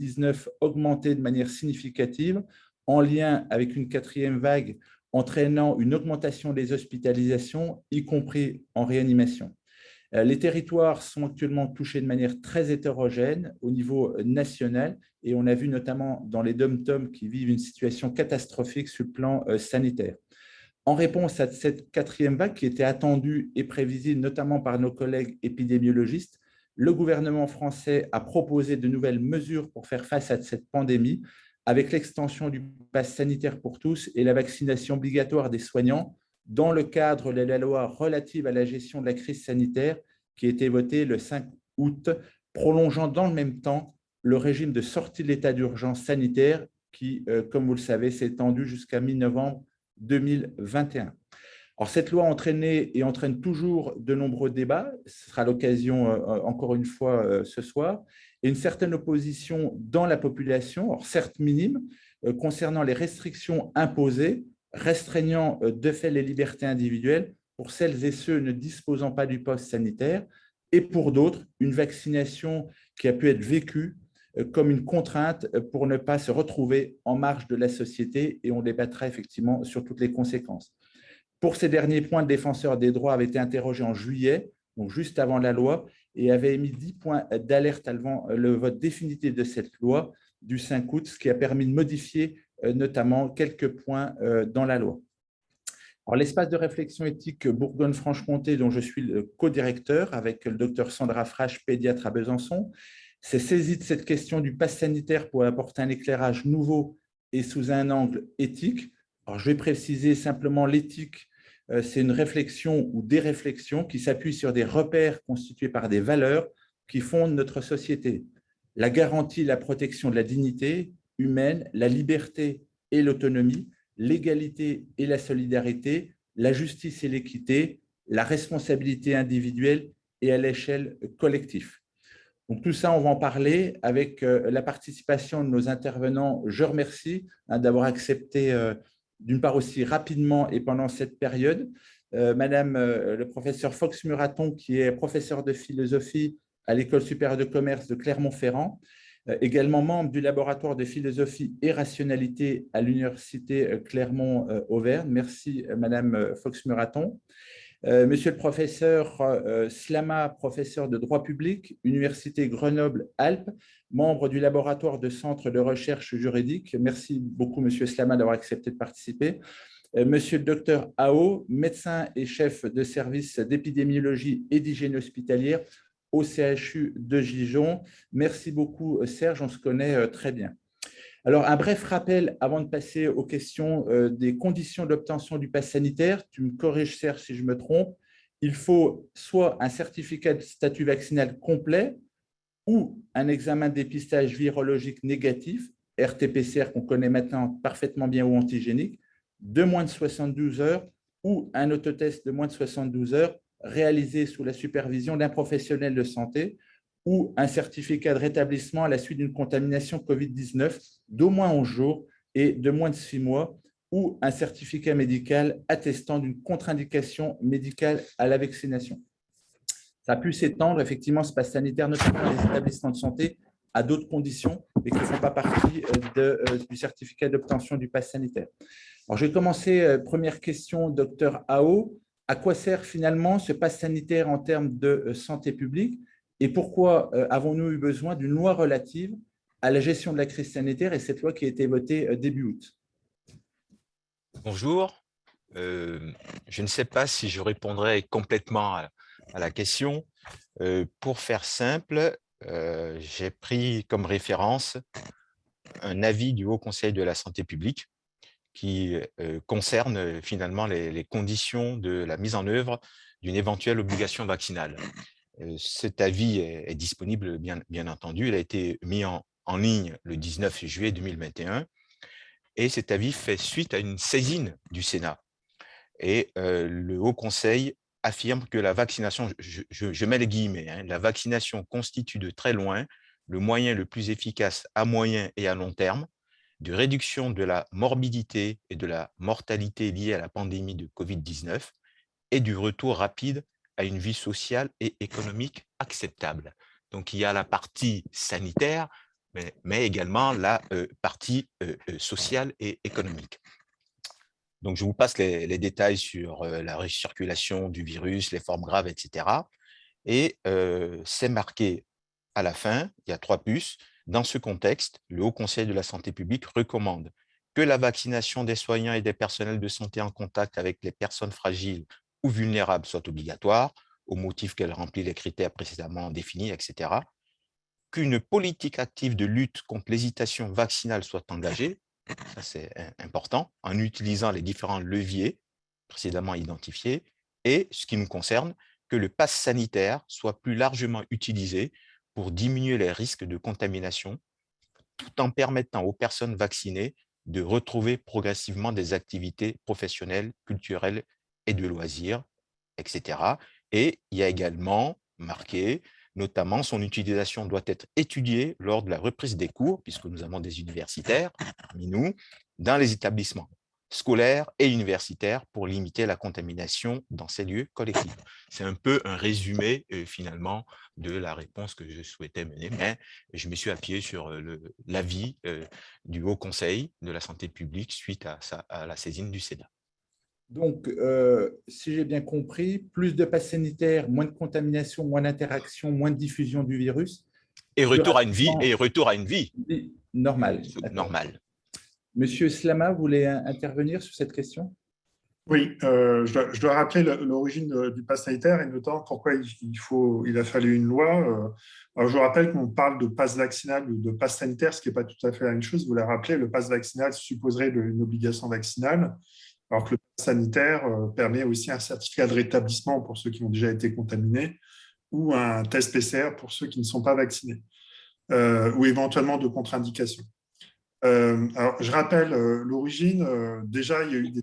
Covid-19 augmenté de manière significative, en lien avec une quatrième vague entraînant une augmentation des hospitalisations, y compris en réanimation. Les territoires sont actuellement touchés de manière très hétérogène au niveau national et on a vu notamment dans les DOM-TOM qui vivent une situation catastrophique sur le plan sanitaire. En réponse à cette quatrième vague qui était attendue et prévisible notamment par nos collègues épidémiologistes, le gouvernement français a proposé de nouvelles mesures pour faire face à cette pandémie avec l'extension du pass sanitaire pour tous et la vaccination obligatoire des soignants dans le cadre de la loi relative à la gestion de la crise sanitaire qui a été votée le 5 août, prolongeant dans le même temps le régime de sortie de l'état d'urgence sanitaire qui, comme vous le savez, s'est étendu jusqu'à mi-novembre 2021. Alors, cette loi a entraîné et entraîne toujours de nombreux débats, ce sera l'occasion encore une fois ce soir, et une certaine opposition dans la population, alors certes minime, concernant les restrictions imposées, restreignant de fait les libertés individuelles pour celles et ceux ne disposant pas du pass sanitaire, et pour d'autres, une vaccination qui a pu être vécue comme une contrainte pour ne pas se retrouver en marge de la société, et on débattra effectivement sur toutes les conséquences. Pour ces derniers points, le défenseur des droits avait été interrogé en juillet, donc juste avant la loi, et avait émis 10 points d'alerte avant le vote définitif de cette loi du 5 août, ce qui a permis de modifier notamment quelques points dans la loi. Alors, l'espace de réflexion éthique Bourgogne-Franche-Comté, dont je suis le co-directeur avec le docteur Sandra Frache, pédiatre à Besançon, s'est saisi de cette question du pass sanitaire pour apporter un éclairage nouveau et sous un angle éthique. Alors, je vais préciser simplement l'éthique. C'est une réflexion ou des réflexions qui s'appuient sur des repères constitués par des valeurs qui fondent notre société. La garantie, la protection de la dignité humaine, la liberté et l'autonomie, l'égalité et la solidarité, la justice et l'équité, la responsabilité individuelle et à l'échelle collective. Donc, tout ça, on va en parler avec la participation de nos intervenants. Je remercie d'avoir accepté, d'une part aussi rapidement et pendant cette période, Madame le professeur Fox-Muraton, qui est professeur de philosophie à l'École supérieure de commerce de Clermont-Ferrand, également membre du laboratoire de philosophie et rationalité à l'Université Clermont-Auvergne. Merci, Madame Fox-Muraton. Monsieur le professeur Slama, professeur de droit public, Université Grenoble-Alpes, membre du laboratoire de centre de recherche juridique. Merci beaucoup, Monsieur Slama, d'avoir accepté de participer. Monsieur le docteur Ao, médecin et chef de service d'épidémiologie et d'hygiène hospitalière au CHU de Dijon. Merci beaucoup, Serge, on se connaît très bien. Alors, un bref rappel avant de passer aux questions des conditions d'obtention du pass sanitaire. Tu me corriges, Serge, si je me trompe. Il faut soit un certificat de statut vaccinal complet ou un examen de dépistage virologique négatif, RT-PCR qu'on connaît maintenant parfaitement bien ou antigénique, de moins de 72 heures ou un autotest de moins de 72 heures réalisé sous la supervision d'un professionnel de santé ou un certificat de rétablissement à la suite d'une contamination Covid-19 d'au moins 11 jours et de moins de 6 mois, ou un certificat médical attestant d'une contre-indication médicale à la vaccination. Ça a pu s'étendre, effectivement, ce pass sanitaire, notamment dans les établissements de santé, à d'autres conditions, mais qui ne font pas partie du certificat d'obtention du pass sanitaire. Alors, je vais commencer. Première question, docteur Ao. À quoi sert finalement ce pass sanitaire en termes de santé publique? Et pourquoi avons-nous eu besoin d'une loi relative à la gestion de la crise sanitaire et cette loi qui a été votée début août? Bonjour. Je ne sais pas si je répondrai complètement à la question. Pour faire simple, j'ai pris comme référence un avis du Haut Conseil de la santé publique qui concerne finalement les conditions de la mise en œuvre d'une éventuelle obligation vaccinale. Cet avis est disponible, bien entendu. Il a été mis en ligne le 19 juillet 2021 et cet avis fait suite à une saisine du Sénat. Et le Haut Conseil affirme que la vaccination, je mets les guillemets, hein, la vaccination constitue de très loin le moyen le plus efficace à moyen et à long terme de réduction de la morbidité et de la mortalité liée à la pandémie de Covid-19 et du retour rapide à une vie sociale et économique acceptable. Donc, il y a la partie sanitaire, mais également la partie sociale et économique. Donc, je vous passe les détails sur la recirculation du virus, les formes graves, etc. Et c'est marqué à la fin, il y a 3 puces. Dans ce contexte, le Haut Conseil de la santé publique recommande que la vaccination des soignants et des personnels de santé en contact avec les personnes fragiles ou vulnérables soit obligatoire, au motif qu'elle remplit les critères précédemment définis, etc. Qu'une politique active de lutte contre l'hésitation vaccinale soit engagée, ça c'est important, en utilisant les différents leviers précédemment identifiés, et, ce qui nous concerne, que le pass sanitaire soit plus largement utilisé pour diminuer les risques de contamination, tout en permettant aux personnes vaccinées de retrouver progressivement des activités professionnelles, culturelles et de loisirs, etc. Et il y a également marqué, notamment, son utilisation doit être étudiée lors de la reprise des cours, puisque nous avons des universitaires parmi nous, dans les établissements scolaires et universitaires pour limiter la contamination dans ces lieux collectifs. C'est un peu un résumé finalement de la réponse que je souhaitais mener, mais je me suis appuyé sur l'avis du Haut Conseil de la santé publique suite à la saisine du Sénat. Donc, si j'ai bien compris, plus de pass sanitaires, moins de contamination, moins d'interaction, moins de diffusion du virus. Et Plus retour à une vie, rapidement, normal. normale. Monsieur Slama, vous voulez intervenir sur cette question? Oui, je dois rappeler l'origine du pass sanitaire et notamment pourquoi il a fallu une loi. Alors je vous rappelle qu'on parle de pass vaccinal ou de pass sanitaire, ce qui n'est pas tout à fait la même chose. Vous l'avez rappelé, le pass vaccinal supposerait une obligation vaccinale, alors que le pass sanitaire permet aussi un certificat de rétablissement pour ceux qui ont déjà été contaminés ou un test PCR pour ceux qui ne sont pas vaccinés, ou éventuellement de contre-indication. Alors, je rappelle l'origine. Déjà, il y a eu des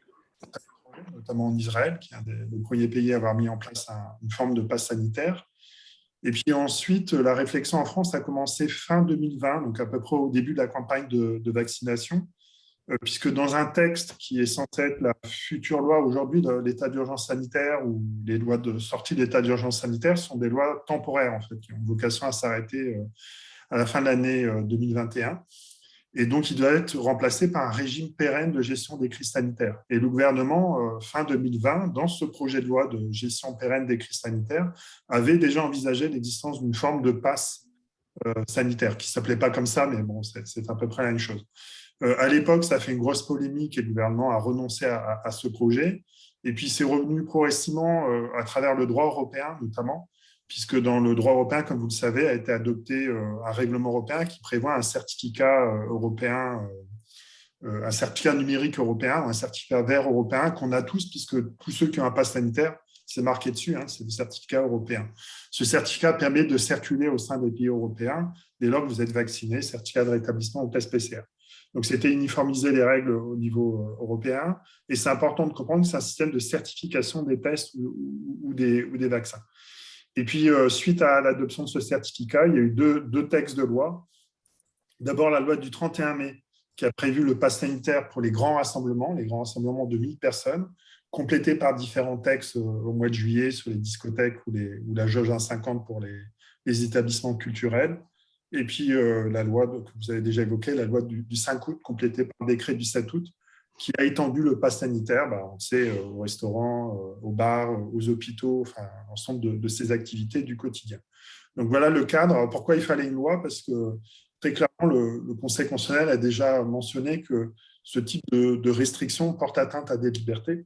notamment en Israël, qui est un des premiers pays à avoir mis en place une forme de pass sanitaire. Et puis ensuite, la réflexion en France a commencé fin 2020, donc à peu près au début de la campagne de vaccination, puisque dans un texte qui est censé être la future loi aujourd'hui, l'état d'urgence sanitaire ou les lois de sortie de l'état d'urgence sanitaire sont des lois temporaires, en fait, qui ont vocation à s'arrêter à la fin de l'année 2021. Et donc, il doit être remplacé par un régime pérenne de gestion des crises sanitaires. Et le gouvernement, fin 2020, dans ce projet de loi de gestion pérenne des crises sanitaires, avait déjà envisagé l'existence d'une forme de passe sanitaire, qui ne s'appelait pas comme ça, mais bon, c'est à peu près la même chose. À l'époque, ça a fait une grosse polémique et le gouvernement a renoncé à ce projet. Et puis, c'est revenu progressivement à travers le droit européen, notamment, puisque dans le droit européen, comme vous le savez, a été adopté un règlement européen qui prévoit un certificat européen, un certificat numérique européen, un certificat vert européen qu'on a tous, puisque tous ceux qui ont un pass sanitaire, c'est marqué dessus, hein, c'est le certificat européen. Ce certificat permet de circuler au sein des pays européens dès lors que vous êtes vacciné, certificat de rétablissement ou test PCR. Donc, c'était uniformiser les règles au niveau européen. Et c'est important de comprendre que c'est un système de certification des tests ou des vaccins. Et puis, suite à l'adoption de ce certificat, il y a eu deux textes de loi. D'abord, la loi du 31 mai, qui a prévu le pass sanitaire pour les grands rassemblements de 1000 personnes, complété par différents textes au mois de juillet sur les discothèques ou la jauge 1,50 pour les établissements culturels. Et puis, la loi que vous avez déjà évoquée, la loi du 5 août, complétée par le décret du 7 août, qui a étendu le pass sanitaire, on sait, aux restaurants, aux bars, aux hôpitaux, enfin, l'ensemble de ces activités du quotidien. Donc, voilà le cadre. Alors, pourquoi il fallait une loi? Parce que, très clairement, le Conseil constitutionnel a déjà mentionné que ce type de restriction porte atteinte à des libertés,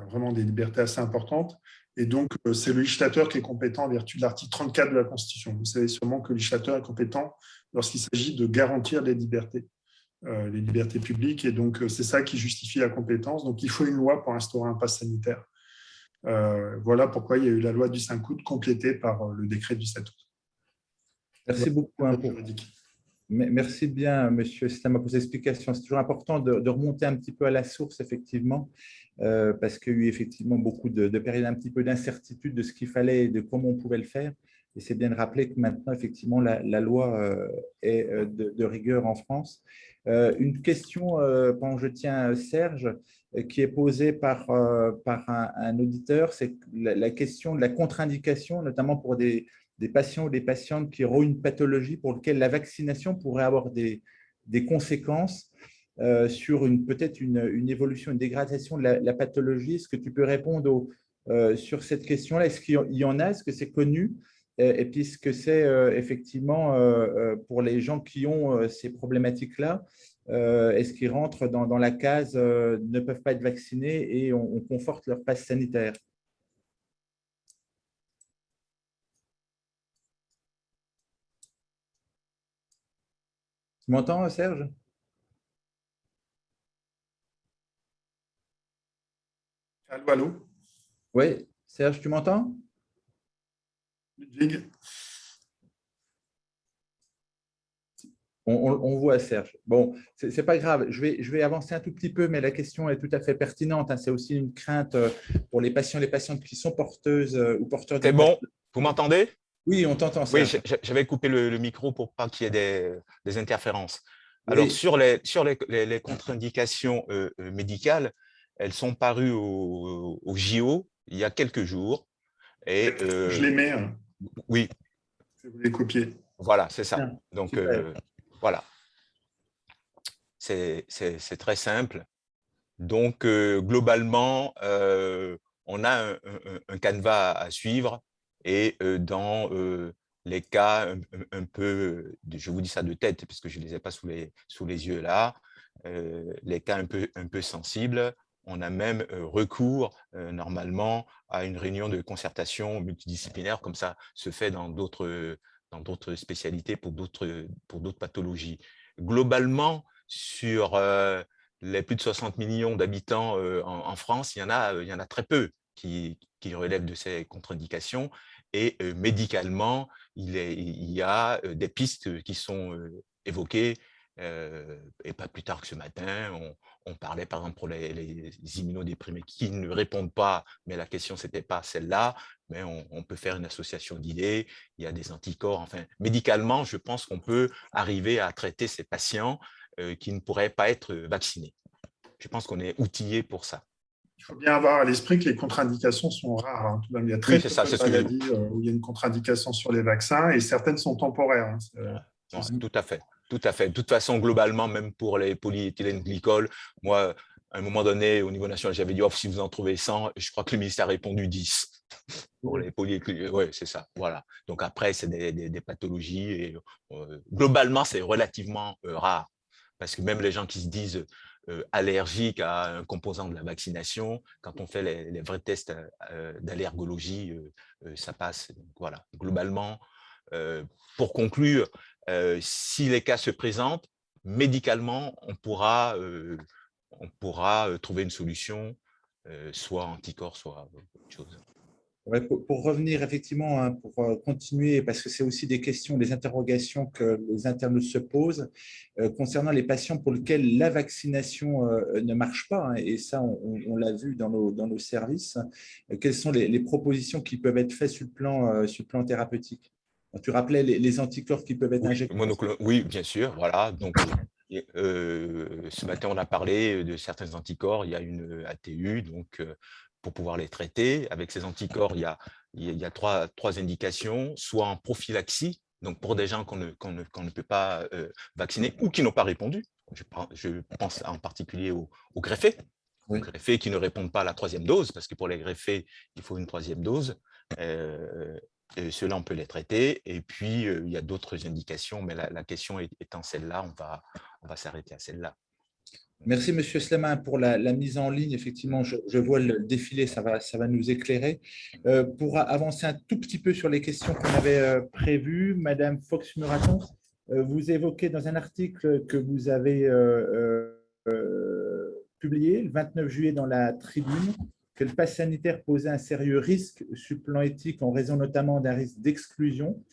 vraiment des libertés assez importantes. Et donc, c'est le législateur qui est compétent en vertu de l'article 34 de la Constitution. Vous savez sûrement que le législateur est compétent lorsqu'il s'agit de garantir les libertés publiques. Et donc, c'est ça qui justifie la compétence. Donc, il faut une loi pour instaurer un pass sanitaire. Voilà pourquoi il y a eu la loi du 5 août complétée par le décret du 7 août. Merci beaucoup. Merci bien, Monsieur Slama, pour ces explications. C'est toujours important de remonter un petit peu à la source, effectivement, parce qu'il y a eu effectivement beaucoup de périodes un petit peu d'incertitude de ce qu'il fallait et de comment on pouvait le faire. Et c'est bien de rappeler que maintenant, effectivement, la loi est de rigueur en France. Une question, pendant que je tiens Serge, qui est posée par un auditeur, c'est la question de la contre-indication, notamment pour des des patients ou des patientes qui auront une pathologie pour laquelle la vaccination pourrait avoir des conséquences sur peut-être une évolution, une dégradation de la pathologie. Est-ce que tu peux répondre sur cette question-là? Est-ce qu'il y en a? Est-ce que c'est connu? Et puis, est-ce que c'est effectivement pour les gens qui ont ces problématiques-là, est-ce qu'ils rentrent dans la case ne peuvent pas être vaccinés et on conforte leur passe sanitaire? Tu m'entends, Serge? Allô, allô? Oui, Serge, tu m'entends? Ludwig? On voit Serge. Bon, c'est pas grave. Je vais avancer un tout petit peu, mais la question est tout à fait pertinente, hein. C'est aussi une crainte pour les patients et les patientes qui sont porteuses ou porteurs C'est d'une bon, pathologie. vous m'entendez? Oui, on t'entend, Oui, Serge. j'avais coupé le micro pour pas qu'il y ait des interférences. Alors, Oui, sur les contre-indications médicales, elles sont parues au JO il y a quelques jours. Et Je les mets, hein. oui, Je vais vous les copier. voilà, c'est ça. bien, Donc, super. voilà, c'est très simple. Donc, globalement, on a un canevas à suivre et dans les cas un peu, je vous dis ça de tête parce que je ne les ai pas sous les yeux là, les cas un peu sensibles, on a même recours normalement à une réunion de concertation multidisciplinaire comme ça se fait dans d'autres spécialités pour d'autres pathologies. Globalement, sur les plus de 60 millions d'habitants en France, il y en a très peu qui relèvent de ces contre-indications. Et médicalement, il y a des pistes qui sont évoquées. Et pas plus tard que ce matin, on parlait par exemple pour les immunodéprimés qui ne répondent pas, mais la question c'était pas celle-là, mais on peut faire une association d'idées, il y a des anticorps, enfin médicalement, je pense qu'on peut arriver à traiter ces patients qui ne pourraient pas être vaccinés. Je pense qu'on est outillé pour ça. Il faut bien avoir à l'esprit que les contre-indications sont rares, hein. Tout de même, il y a Oui, très c'est peu ça, de c'est ce que je... maladies où il y a une contre-indication sur les vaccins et certaines sont temporaires, hein. Non, tout à fait. Tout à fait. De toute façon, globalement, même pour les polyéthylène glycols, moi, à un moment donné, au niveau national, j'avais dit, oh, si vous en trouvez 100, je crois que le ministère a répondu 10 pour les polyéthylène. Oui, c'est ça. Voilà. Donc après, c'est des pathologies et globalement, c'est relativement rare. Parce que même les gens qui se disent allergiques à un composant de la vaccination, quand on fait les vrais tests d'allergologie, ça passe. Donc, voilà. Globalement, pour conclure, si les cas se présentent, médicalement, on pourra trouver une solution, soit anticorps, soit autre chose. Ouais, pour revenir effectivement, hein, pour continuer, parce que c'est aussi des questions, des interrogations que les internautes se posent concernant les patients pour lesquels la vaccination ne marche pas, hein, et ça, on l'a vu dans nos services. Quelles sont les propositions qui peuvent être faites sur le plan thérapeutique? Tu rappelais les anticorps qui peuvent être Oui, injectés. oui, bien sûr, voilà. Donc, ce matin, on a parlé de certains anticorps. Il y a une ATU, donc pour pouvoir les traiter. Avec ces anticorps, il y a trois indications, soit en prophylaxie, donc pour des gens qu'on ne peut pas vacciner ou qui n'ont pas répondu. Je pense en particulier aux greffés, aux Oui. greffés qui ne répondent pas à la troisième dose, parce que pour les greffés, il faut une troisième dose. Ceux-là, on peut les traiter. Et puis, il y a d'autres indications, mais la question étant celle-là, on va s'arrêter à celle-là. Merci, Monsieur Slemin, pour la mise en ligne. Effectivement, je vois le défilé, ça va nous éclairer. Pour avancer un tout petit peu sur les questions qu'on avait prévues, Madame Fox-Muraton, vous évoquez dans un article que vous avez publié le 29 juillet dans la Tribune que le pass sanitaire posait un sérieux risque sur le plan éthique en raison notamment d'un risque d'exclusion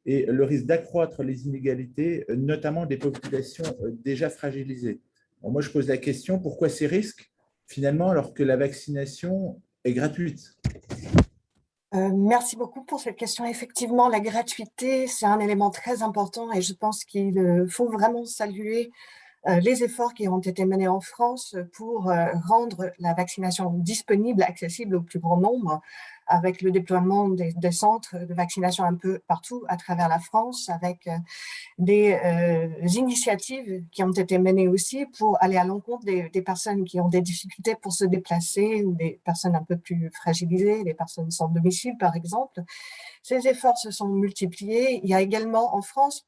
et le risque d'accroître les inégalités, notamment des populations déjà fragilisées. Bon, moi, je pose la question, pourquoi ces risques, finalement, alors que la vaccination est gratuite? Merci beaucoup pour cette question. Effectivement, la gratuité, c'est un élément très important et je pense qu'il faut vraiment saluer les efforts qui ont été menés en France pour rendre la vaccination disponible, accessible au plus grand nombre, avec le déploiement des centres de vaccination un peu partout à travers la France, avec des initiatives qui ont été menées aussi pour aller à l'encontre des personnes qui ont des difficultés pour se déplacer ou des personnes un peu plus fragilisées, les personnes sans domicile par exemple. Ces efforts se sont multipliés. Il y a également en France,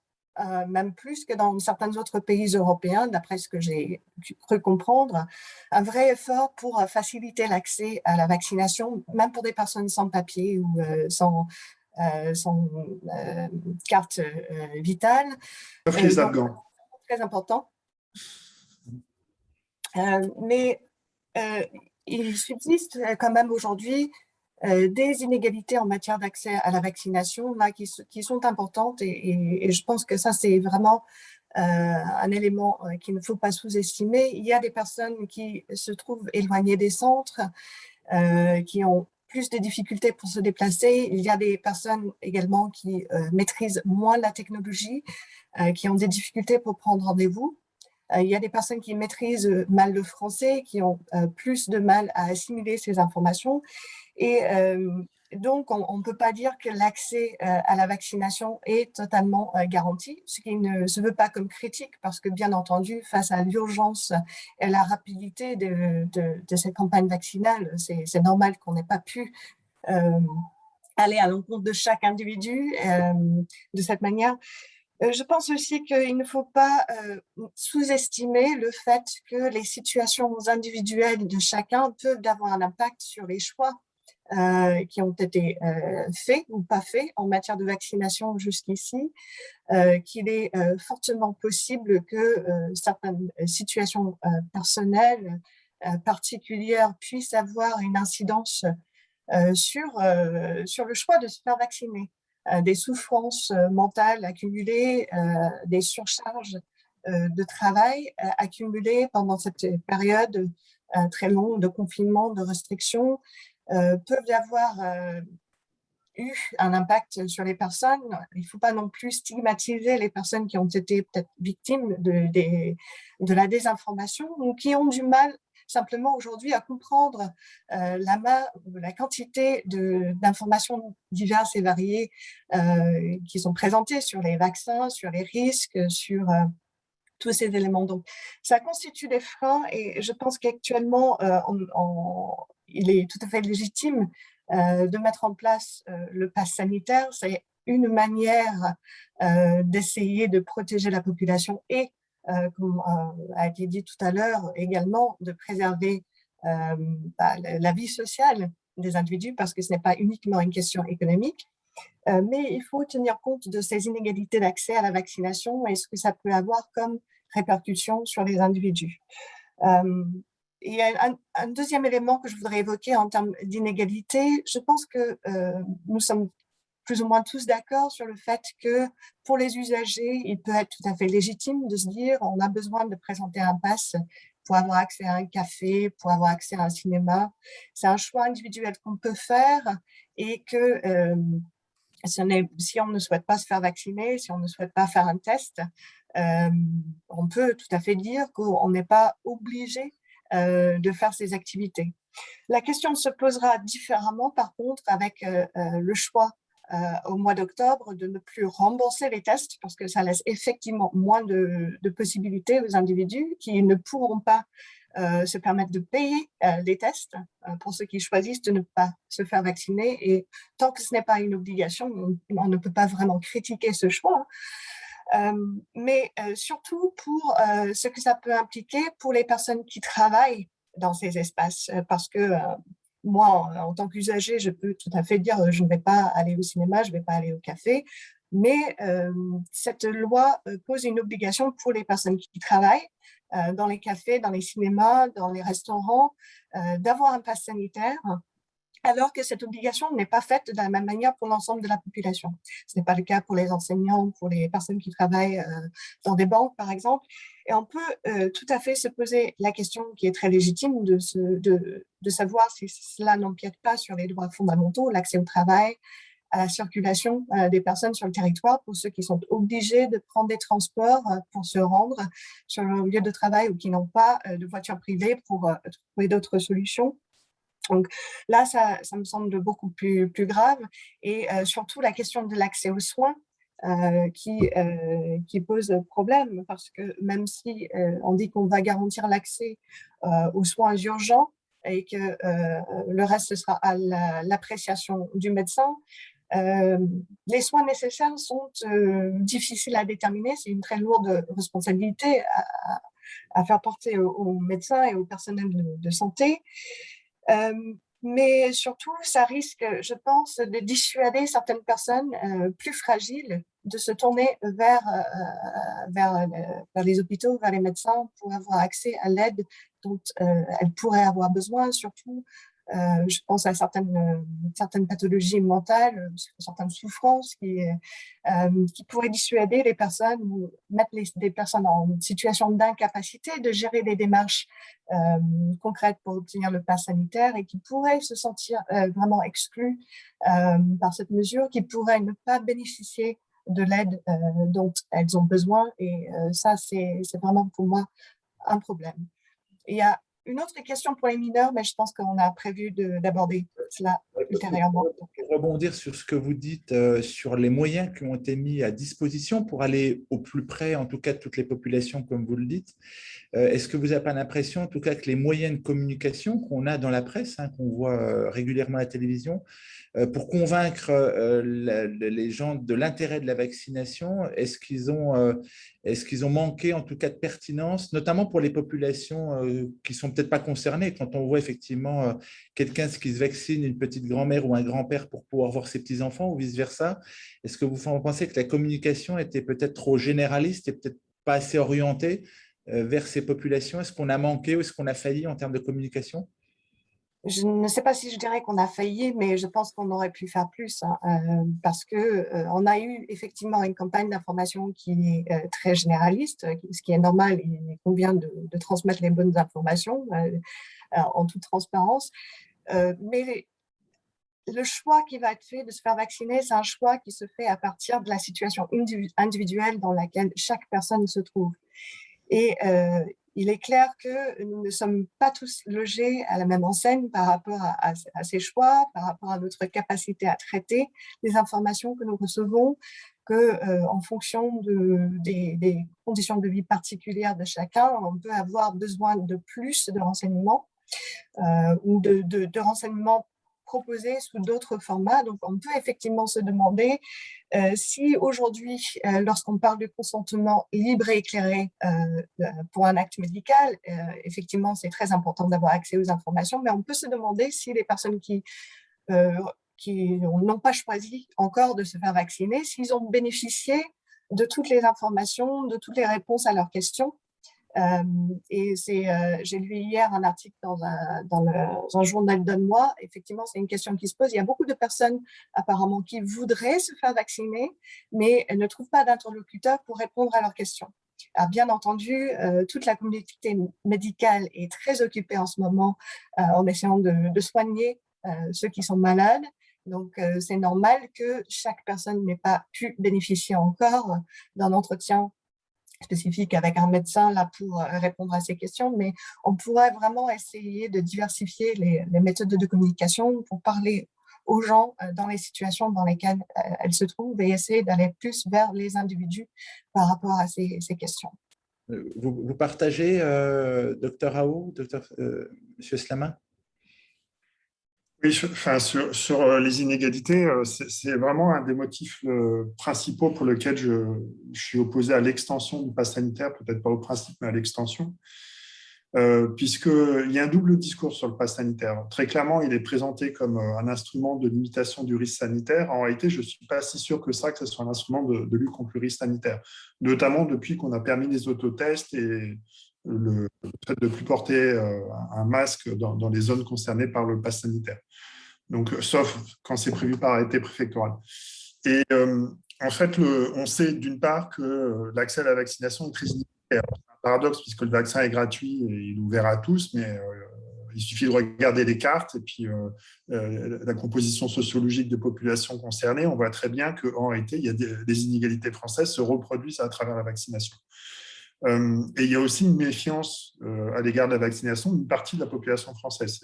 même plus que dans certains autres pays européens, d'après ce que j'ai cru comprendre, un vrai effort pour faciliter l'accès à la vaccination, même pour des personnes sans papier ou sans carte vitale. Afghan. Très important. Mais il subsiste quand même aujourd'hui des inégalités en matière d'accès à la vaccination là, qui sont importantes et je pense que ça, c'est vraiment un élément qu'il ne faut pas sous-estimer. Il y a des personnes qui se trouvent éloignées des centres, qui ont plus de difficultés pour se déplacer. Il y a des personnes également qui maîtrisent moins la technologie, qui ont des difficultés pour prendre rendez-vous. Il y a des personnes qui maîtrisent mal le français, qui ont plus de mal à assimiler ces informations. Et donc, on ne peut pas dire que l'accès à la vaccination est totalement garanti, ce qui ne se veut pas comme critique, parce que bien entendu, face à l'urgence et la rapidité de cette campagne vaccinale, c'est normal qu'on n'ait pas pu aller à l'encontre de chaque individu de cette manière. Je pense aussi qu'il ne faut pas sous-estimer le fait que les situations individuelles de chacun peuvent avoir un impact sur les choix qui ont été faits ou pas faits en matière de vaccination jusqu'ici, qu'il est fortement possible que certaines situations personnelles particulières puissent avoir une incidence sur le choix de se faire vacciner. Des souffrances mentales accumulées, des surcharges de travail accumulées pendant cette période très longue de confinement, de restrictions, peuvent avoir eu un impact sur les personnes. Il ne faut pas non plus stigmatiser les personnes qui ont été peut-être victimes de la désinformation ou qui ont du mal simplement aujourd'hui à comprendre la quantité d'informations diverses et variées qui sont présentées sur les vaccins, sur les risques, sur tous ces éléments. Donc, ça constitue des freins et je pense qu'actuellement, il est tout à fait légitime de mettre en place le pass sanitaire. C'est une manière d'essayer de protéger la population et, comme a été dit tout à l'heure, également de préserver la vie sociale des individus parce que ce n'est pas uniquement une question économique. Mais il faut tenir compte de ces inégalités d'accès à la vaccination et ce que ça peut avoir comme répercussions sur les individus. Et un deuxième élément que je voudrais évoquer en termes d'inégalité, je pense que nous sommes plus ou moins tous d'accord sur le fait que pour les usagers, il peut être tout à fait légitime de se dire on a besoin de présenter un pass pour avoir accès à un café, pour avoir accès à un cinéma. C'est un choix individuel qu'on peut faire et que si on ne souhaite pas se faire vacciner, si on ne souhaite pas faire un test, on peut tout à fait dire qu'on n'est pas obligé de faire ces activités. La question se posera différemment, par contre, avec le choix au mois d'octobre de ne plus rembourser les tests parce que ça laisse effectivement moins de possibilités aux individus qui ne pourront pas se permettre de payer les tests pour ceux qui choisissent de ne pas se faire vacciner. Et tant que ce n'est pas une obligation, on ne peut pas vraiment critiquer ce choix. Mais surtout pour ce que ça peut impliquer pour les personnes qui travaillent dans ces espaces. Parce que moi, en tant qu'usager, je peux tout à fait dire je ne vais pas aller au cinéma, je ne vais pas aller au café. Mais cette loi pose une obligation pour les personnes qui travaillent dans les cafés, dans les cinémas, dans les restaurants, d'avoir un pass sanitaire, alors que cette obligation n'est pas faite de la même manière pour l'ensemble de la population. Ce n'est pas le cas pour les enseignants, pour les personnes qui travaillent dans des banques, par exemple. Et on peut tout à fait se poser la question qui est très légitime de savoir si cela n'empiète pas sur les droits fondamentaux, l'accès au travail, à la circulation des personnes sur le territoire, pour ceux qui sont obligés de prendre des transports pour se rendre sur leur lieu de travail ou qui n'ont pas de voiture privée pour trouver d'autres solutions. Donc là, ça me semble beaucoup plus grave. Et surtout, la question de l'accès aux soins qui pose problème, parce que même si on dit qu'on va garantir l'accès aux soins urgents et que le reste, ce sera à l'appréciation du médecin, les soins nécessaires sont difficiles à déterminer. C'est une très lourde responsabilité à faire porter aux médecins et au personnel de santé. Mais surtout, ça risque, je pense, de dissuader certaines personnes plus fragiles de se tourner vers les hôpitaux, vers les médecins pour avoir accès à l'aide dont elles pourraient avoir besoin, surtout. Je pense à certaines pathologies mentales, certaines souffrances qui pourraient dissuader les personnes ou mettre des personnes en situation d'incapacité de gérer des démarches concrètes pour obtenir le pass sanitaire et qui pourraient se sentir vraiment exclues par cette mesure, qui pourraient ne pas bénéficier de l'aide dont elles ont besoin. Et ça, c'est vraiment pour moi un problème. Il y a une autre question pour les mineurs, mais je pense qu'on a prévu d'aborder cela ultérieurement. Pour rebondir sur ce que vous dites, sur les moyens qui ont été mis à disposition pour aller au plus près, en tout cas, de toutes les populations, comme vous le dites, est-ce que vous n'avez pas l'impression, en tout cas, que les moyens de communication qu'on a dans la presse, qu'on voit régulièrement à la télévision, pour convaincre les gens de l'intérêt de la vaccination, est-ce qu'ils ont manqué en tout cas de pertinence, notamment pour les populations qui ne sont peut-être pas concernées? Quand on voit effectivement quelqu'un qui se vaccine, une petite grand-mère ou un grand-père pour pouvoir voir ses petits-enfants ou vice-versa, est-ce que vous pensez que la communication était peut-être trop généraliste et peut-être pas assez orientée vers ces populations? Est-ce qu'on a manqué ou est-ce qu'on a failli en termes de communication? Je ne sais pas si je dirais qu'on a failli, mais je pense qu'on aurait pu faire plus parce qu'on a eu effectivement une campagne d'information qui est très généraliste, ce qui est normal. Il convient de transmettre les bonnes informations en toute transparence. Mais le choix qui va être fait de se faire vacciner, c'est un choix qui se fait à partir de la situation individuelle dans laquelle chaque personne se trouve. Et il est clair que nous ne sommes pas tous logés à la même enseigne par rapport à ces choix, par rapport à notre capacité à traiter les informations que nous recevons, qu'en fonction des conditions de vie particulières de chacun, on peut avoir besoin de plus de renseignements ou de renseignements proposés sous d'autres formats. Donc, on peut effectivement se demander si aujourd'hui, lorsqu'on parle de consentement libre et éclairé pour un acte médical, effectivement, c'est très important d'avoir accès aux informations, mais on peut se demander si les personnes qui n'ont pas choisi encore de se faire vacciner, s'ils ont bénéficié de toutes les informations, de toutes les réponses à leurs questions. Et j'ai lu hier un article dans un journal danois. Effectivement, c'est une question qui se pose. Il y a beaucoup de personnes apparemment qui voudraient se faire vacciner, mais elles ne trouvent pas d'interlocuteur pour répondre à leurs questions. Alors, bien entendu, toute la communauté médicale est très occupée en ce moment en essayant de soigner ceux qui sont malades. Donc, c'est normal que chaque personne n'ait pas pu bénéficier encore d'un entretien spécifique avec un médecin là pour répondre à ces questions, mais on pourrait vraiment essayer de diversifier les méthodes de communication pour parler aux gens dans les situations dans lesquelles elles se trouvent et essayer d'aller plus vers les individus par rapport à ces questions. Vous partagez, Dr Raoult, Monsieur Slama? Oui, sur les inégalités, c'est vraiment un des motifs principaux pour lequel je suis opposé à l'extension du pass sanitaire, peut-être pas au principe, mais à l'extension, puisqu'il y a un double discours sur le pass sanitaire. Très clairement, il est présenté comme un instrument de limitation du risque sanitaire. En réalité, je ne suis pas si sûr que ce soit un instrument de lutte contre le risque sanitaire, notamment depuis qu'on a permis les autotests et le fait de ne plus porter un masque dans les zones concernées par le pass sanitaire. Donc, sauf quand c'est prévu par arrêté préfectoral. Et en fait, on sait d'une part que l'accès à la vaccination est très inégalitaire. C'est un paradoxe puisque le vaccin est gratuit et il est ouvert à tous, mais il suffit de regarder les cartes et puis la composition sociologique des populations concernées. On voit très bien qu'en réalité, les inégalités françaises se reproduisent à travers la vaccination. Et il y a aussi une méfiance à l'égard de la vaccination d'une partie de la population française,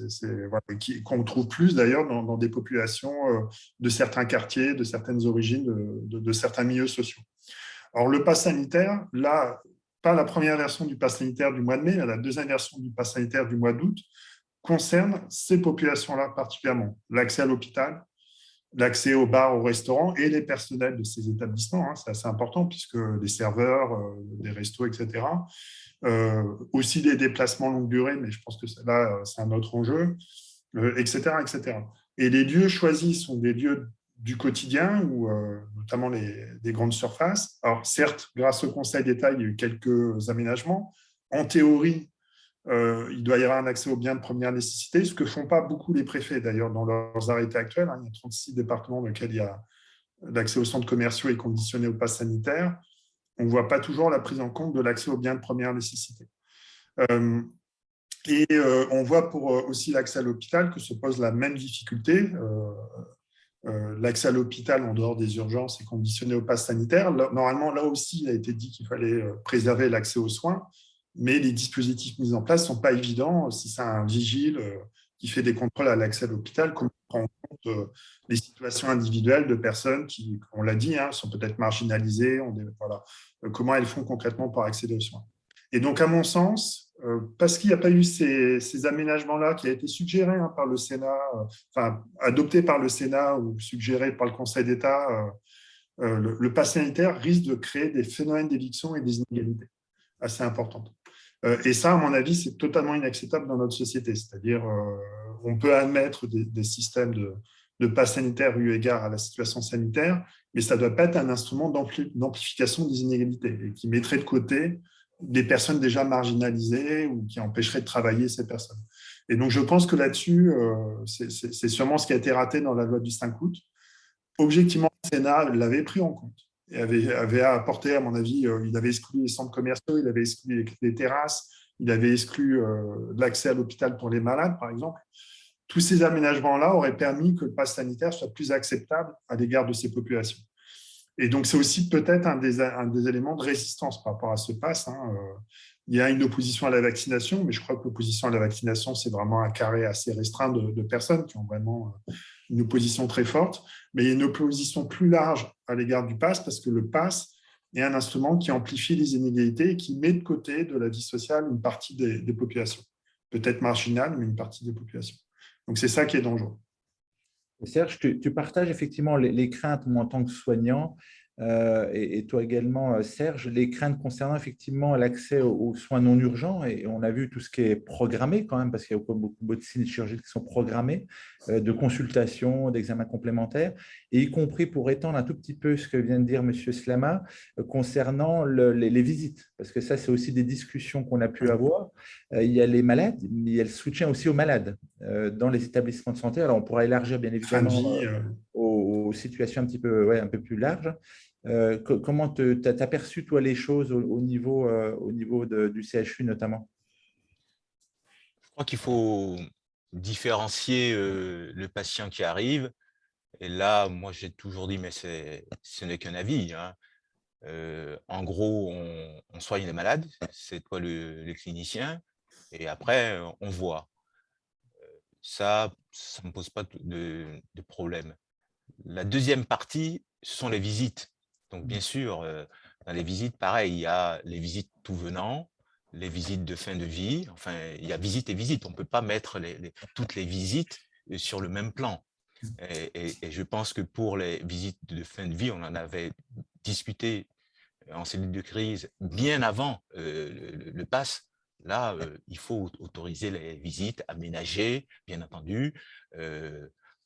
voilà, qu'on trouve plus d'ailleurs dans des populations de certains quartiers, de certaines origines, de certains milieux sociaux. Alors, le pass sanitaire, là, pas la première version du pass sanitaire du mois de mai, mais la deuxième version du pass sanitaire du mois d'août, concerne ces populations-là particulièrement. L'accès à l'hôpital, l'accès aux bars, aux restaurants et les personnels de ces établissements. Hein, c'est assez important puisque les serveurs, des restos, etc. Aussi des déplacements longue durée, mais je pense que là, c'est un autre enjeu, etc., etc. Et les lieux choisis sont des lieux du quotidien, ou notamment des grandes surfaces. Alors certes, grâce au Conseil d'État, il y a eu quelques aménagements. En théorie, il doit y avoir un accès aux biens de première nécessité, ce que ne font pas beaucoup les préfets, d'ailleurs, dans leurs arrêtés actuels. Hein. Il y a 36 départements dans lesquels il y a l'accès aux centres commerciaux est conditionné au pass sanitaire. On ne voit pas toujours la prise en compte de l'accès aux biens de première nécessité. On voit pour aussi l'accès à l'hôpital que se pose la même difficulté. L'accès à l'hôpital en dehors des urgences est conditionné au pass sanitaire. Normalement, là aussi, il a été dit qu'il fallait préserver l'accès aux soins, mais les dispositifs mis en place ne sont pas évidents. Si c'est un vigile qui fait des contrôles à l'accès à l'hôpital, comment on prend en compte les situations individuelles de personnes qui, on l'a dit, hein, sont peut-être marginalisées, voilà, comment elles font concrètement pour accéder aux soins. Et donc, à mon sens, parce qu'il n'y a pas eu ces aménagements-là qui a été suggéré par le Sénat, enfin, adopté par le Sénat ou suggéré par le Conseil d'État, le pass sanitaire risque de créer des phénomènes d'éviction et des inégalités assez importantes. Et ça, à mon avis, c'est totalement inacceptable dans notre société. C'est-à-dire, on peut admettre des systèmes de pass sanitaire eu égard à la situation sanitaire, mais ça ne doit pas être un instrument d'amplification des inégalités et qui mettrait de côté des personnes déjà marginalisées ou qui empêcheraient de travailler ces personnes. Et donc, je pense que là-dessus, c'est sûrement ce qui a été raté dans la loi du 5 août. Objectivement, le Sénat l'avait pris en compte et avait apporté, à mon avis, il avait exclu les centres commerciaux, il avait exclu les terrasses, il avait exclu l'accès à l'hôpital pour les malades, par exemple. Tous ces aménagements-là auraient permis que le pass sanitaire soit plus acceptable à l'égard de ces populations. Et donc, c'est aussi peut-être un des éléments de résistance par rapport à ce pass. Hein. Il y a une opposition à la vaccination, mais je crois que l'opposition à la vaccination, c'est vraiment un carré assez restreint de personnes qui ont vraiment une opposition très forte. Mais il y a une opposition plus large à l'égard du pass, parce que le pass est un instrument qui amplifie les inégalités et qui met de côté de la vie sociale une partie des populations. Peut-être marginale, mais une partie des populations. Donc, c'est ça qui est dangereux. Serge, tu partages effectivement les craintes, moi, en tant que soignant, et toi également, Serge, les craintes concernant effectivement l'accès aux soins non urgents. Et on a vu tout ce qui est programmé quand même, parce qu'il y a beaucoup de signes chirurgicaux qui sont programmés, de consultations, d'examens complémentaires, et y compris pour étendre un tout petit peu ce que vient de dire M. Slama concernant les visites, parce que ça, c'est aussi des discussions qu'on a pu avoir. Il y a les malades, mais il y a le soutien aussi aux malades dans les établissements de santé. Alors, on pourra élargir bien évidemment aux situations un peu plus larges. Comment tu as perçu, toi, les choses au niveau du CHU notamment? Je crois qu'il faut différencier le patient qui arrive. Et là, moi, j'ai toujours dit, mais ce n'est qu'un avis. Hein. En gros, on soigne les malades, c'est toi le clinicien, et après, on voit. Ça ne me pose pas de problème. La deuxième partie, ce sont les visites. Donc, bien sûr, dans les visites, pareil, il y a les visites tout venant, les visites de fin de vie. Enfin, il y a visite et visite. On ne peut pas mettre toutes les visites sur le même plan. Et je pense que pour les visites de fin de vie, on en avait discuté en cellule de crise bien avant le pass. Là, il faut autoriser les visites aménagées, bien entendu,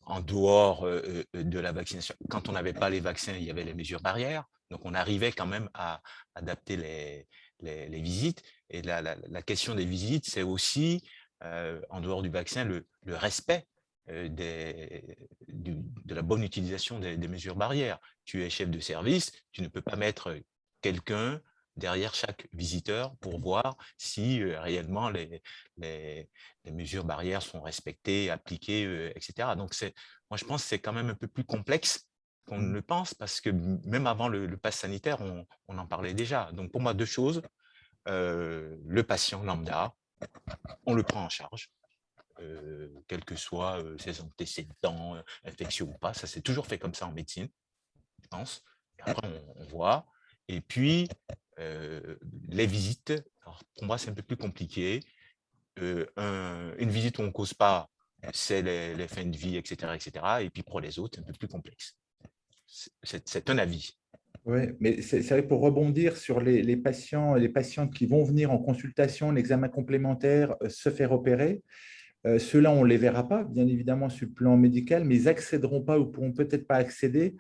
en dehors de la vaccination. Quand on n'avait pas les vaccins, il y avait les mesures barrières. Donc, on arrivait quand même à adapter les visites. Et la question des visites, c'est aussi, en dehors du vaccin, le respect de la bonne utilisation des mesures barrières. Tu es chef de service, tu ne peux pas mettre quelqu'un derrière chaque visiteur pour voir si réellement les mesures barrières sont respectées, appliquées, etc. Donc, moi, je pense que c'est quand même un peu plus complexe qu'on ne le pense, parce que même avant le pass sanitaire, on en parlait déjà. Donc, pour moi, deux choses. Le patient lambda, on le prend en charge, quels que soient ses antécédents, infectieux ou pas. Ça s'est toujours fait comme ça en médecine, je pense. Et après, on voit. Et puis, les visites, alors pour moi, c'est un peu plus compliqué. Une visite où on ne cause pas, c'est les fins de vie, etc., etc. Et puis pour les autres, c'est un peu plus complexe. C'est un avis. Oui, mais c'est vrai que pour rebondir sur les patients et les patientes qui vont venir en consultation, l'examen complémentaire, se faire opérer, ceux-là, on ne les verra pas, bien évidemment, sur le plan médical, mais ils n'accéderont pas ou pourront peut-être pas accéder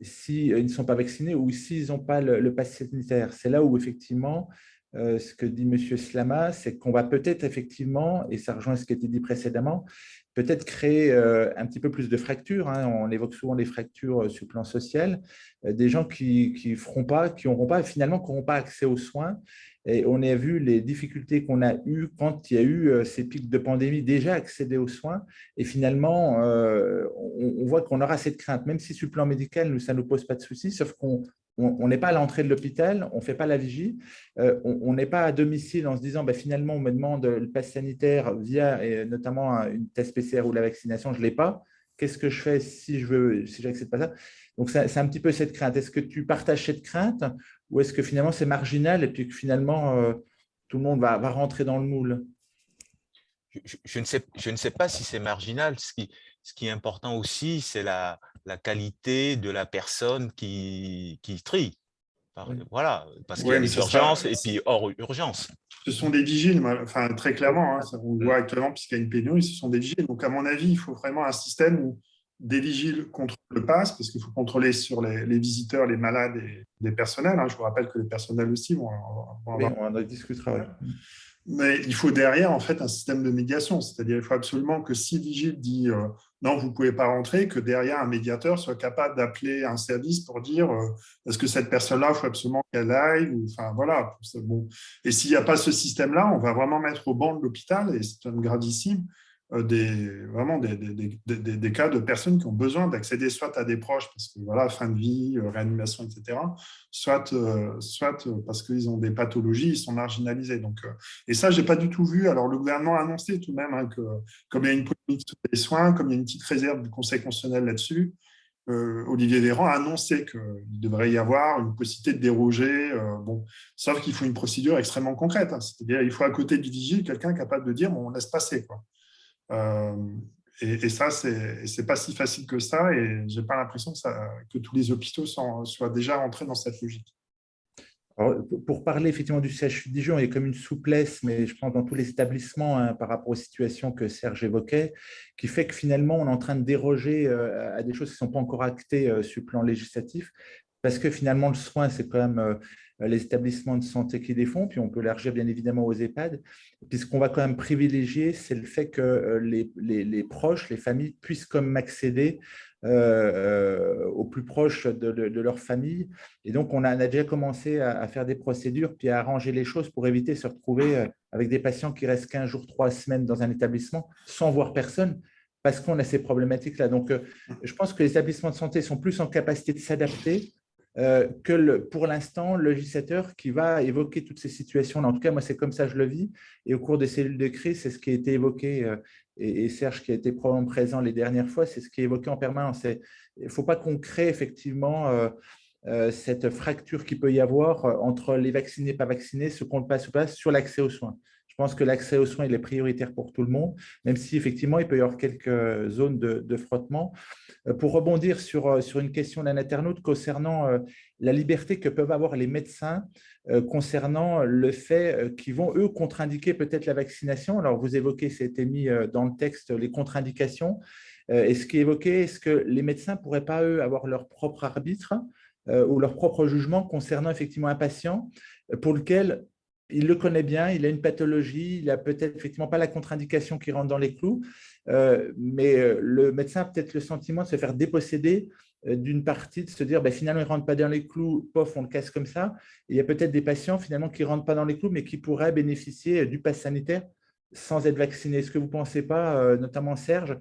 s'ils ne sont pas vaccinés ou s'ils n'ont pas le pass sanitaire. C'est là où, effectivement, ce que dit M. Slama, c'est qu'on va peut-être, effectivement, et ça rejoint ce qui a été dit précédemment, peut-être créer un petit peu plus de fractures. Hein. On évoque souvent les fractures sur le plan social, des gens qui feront pas, qui n'auront pas, finalement, qui n'auront pas accès aux soins. Et on a vu les difficultés qu'on a eues quand il y a eu ces pics de pandémie, déjà accéder aux soins. Et finalement, on voit qu'on aura cette crainte, même si sur le plan médical, nous, ça ne nous pose pas de soucis, sauf qu'on n'est pas à l'entrée de l'hôpital, on ne fait pas la vigie, on n'est pas à domicile en se disant, finalement, on me demande le pass sanitaire via notamment une test PCR ou la vaccination, je ne l'ai pas. Qu'est-ce que je fais si je n'accède pas à ça? Donc, c'est un petit peu cette crainte. Est-ce que tu partages cette crainte ou est-ce que finalement c'est marginal et puis que finalement tout le monde va rentrer dans le moule? Je ne sais pas si c'est marginal. Ce qui est important aussi, c'est la qualité de la personne qui trie. Voilà, parce qu'il y a les urgences et puis hors urgence. Ce sont des vigiles, enfin, très clairement, hein, on le voit actuellement puisqu'il y a une pénurie, ce sont des vigiles. Donc, à mon avis, il faut vraiment un système où des vigiles contrôlent le pass, parce qu'il faut contrôler sur les visiteurs, les malades et les personnels. Hein. Je vous rappelle que les personnels aussi vont avoir... on en discutera. Ouais. Mais il faut derrière, en fait, un système de médiation. C'est-à-dire qu'il faut absolument que si le vigile dit non, vous ne pouvez pas rentrer, que derrière, un médiateur soit capable d'appeler un service pour dire est-ce que cette personne-là, il faut absolument qu'elle aille ou, enfin, voilà. Bon. Et s'il n'y a pas ce système-là, on va vraiment mettre au banc de l'hôpital, et c'est gravissime, vraiment des cas de personnes qui ont besoin d'accéder soit à des proches, parce que voilà, fin de vie, réanimation, etc., soit parce qu'ils ont des pathologies, ils sont marginalisés. Donc, et ça, je n'ai pas du tout vu. Alors, le gouvernement a annoncé tout de même que, comme il y a une polémique sur les soins, comme il y a une petite réserve du Conseil constitutionnel là-dessus, Olivier Véran a annoncé qu'il devrait y avoir une possibilité de déroger, sauf qu'il faut une procédure extrêmement concrète. Hein. C'est-à-dire qu'il faut à côté du vigile quelqu'un capable de dire on laisse passer, quoi. Et ça, c'est pas si facile que ça, et j'ai pas l'impression que tous les hôpitaux soient déjà rentrés dans cette logique. Alors, pour parler effectivement du CHU de Dijon, il y a comme une souplesse, mais je pense dans tous les établissements, hein, par rapport aux situations que Serge évoquait, qui fait que finalement, on est en train de déroger à des choses qui ne sont pas encore actées sur le plan législatif, parce que finalement, le soin, c'est quand même les établissements de santé qui les font, puis on peut élargir bien évidemment aux EHPAD. Puis ce qu'on va quand même privilégier, c'est le fait que les proches, les familles puissent quand même accéder au plus proche de leur famille. Et donc, on a déjà commencé à faire des procédures, puis à arranger les choses pour éviter de se retrouver avec des patients qui restent 15 jours, 3 semaines dans un établissement sans voir personne, parce qu'on a ces problématiques-là. Donc, je pense que les établissements de santé sont plus en capacité de s'adapter que pour l'instant, le législateur qui va évoquer toutes ces situations-là. En tout cas, moi, c'est comme ça que je le vis. Et au cours des cellules de crise, c'est ce qui a été évoqué, et Serge, qui a été probablement présent les dernières fois, c'est ce qui est évoqué en permanence. Il ne faut pas qu'on crée effectivement cette fracture qu'il peut y avoir entre les vaccinés et pas vaccinés, ce qu'on passe ou pas sur l'accès aux soins. Je pense que l'accès aux soins il est prioritaire pour tout le monde, même si effectivement, il peut y avoir quelques zones de frottement. Pour rebondir sur une question d'un internaute concernant la liberté que peuvent avoir les médecins concernant le fait qu'ils vont, eux, contre-indiquer peut-être la vaccination. Alors, vous évoquez, c'était mis dans le texte, les contre-indications. Et ce qui est évoqué, est-ce que les médecins ne pourraient pas, eux, avoir leur propre arbitre ou leur propre jugement concernant effectivement un patient pour lequel il le connaît bien, il a une pathologie, il n'a peut-être effectivement pas la contre-indication qui rentre dans les clous, mais le médecin a peut-être le sentiment de se faire déposséder d'une partie de se dire finalement, il ne rentre pas dans les clous, pof, on le casse comme ça. Et il y a peut-être des patients finalement qui ne rentrent pas dans les clous, mais qui pourraient bénéficier du pass sanitaire sans être vaccinés. Est-ce que vous ne pensez pas, notamment Serge,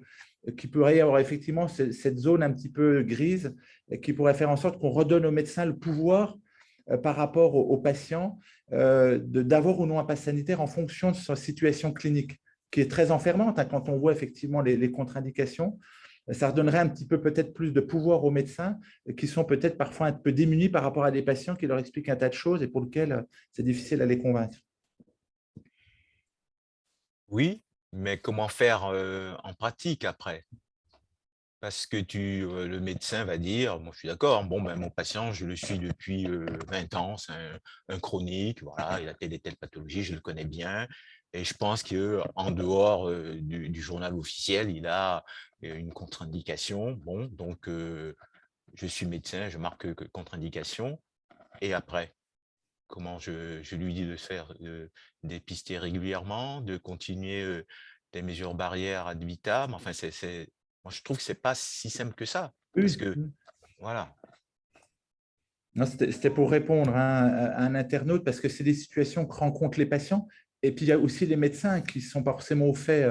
qu'il pourrait y avoir effectivement cette zone un petit peu grise qui pourrait faire en sorte qu'on redonne aux médecins le pouvoir par rapport aux patients d'avoir ou non un pass sanitaire en fonction de sa situation clinique, qui est très enfermante quand on voit effectivement les contre-indications. Ça redonnerait un petit peu peut-être plus de pouvoir aux médecins qui sont peut-être parfois un peu démunis par rapport à des patients qui leur expliquent un tas de choses et pour lesquels c'est difficile à les convaincre. Oui, mais comment faire en pratique après? Parce que le médecin va dire, moi je suis d'accord, bon, mon patient, je le suis depuis 20 ans, c'est un chronique, voilà, il a telle et telle pathologie, je le connais bien. Et je pense qu'en dehors du journal officiel, il a une contre-indication. Bon, donc je suis médecin, je marque contre-indication. Et après, comment je lui dis de faire dépister régulièrement, de continuer des mesures barrières ad vitam. Enfin, moi, je trouve que c'est pas si simple que ça. Parce Oui. que, voilà. Non, c'était pour répondre à un internaute parce que c'est des situations que rencontrent les patients. Et puis, il y a aussi les médecins qui ne sont pas forcément au fait.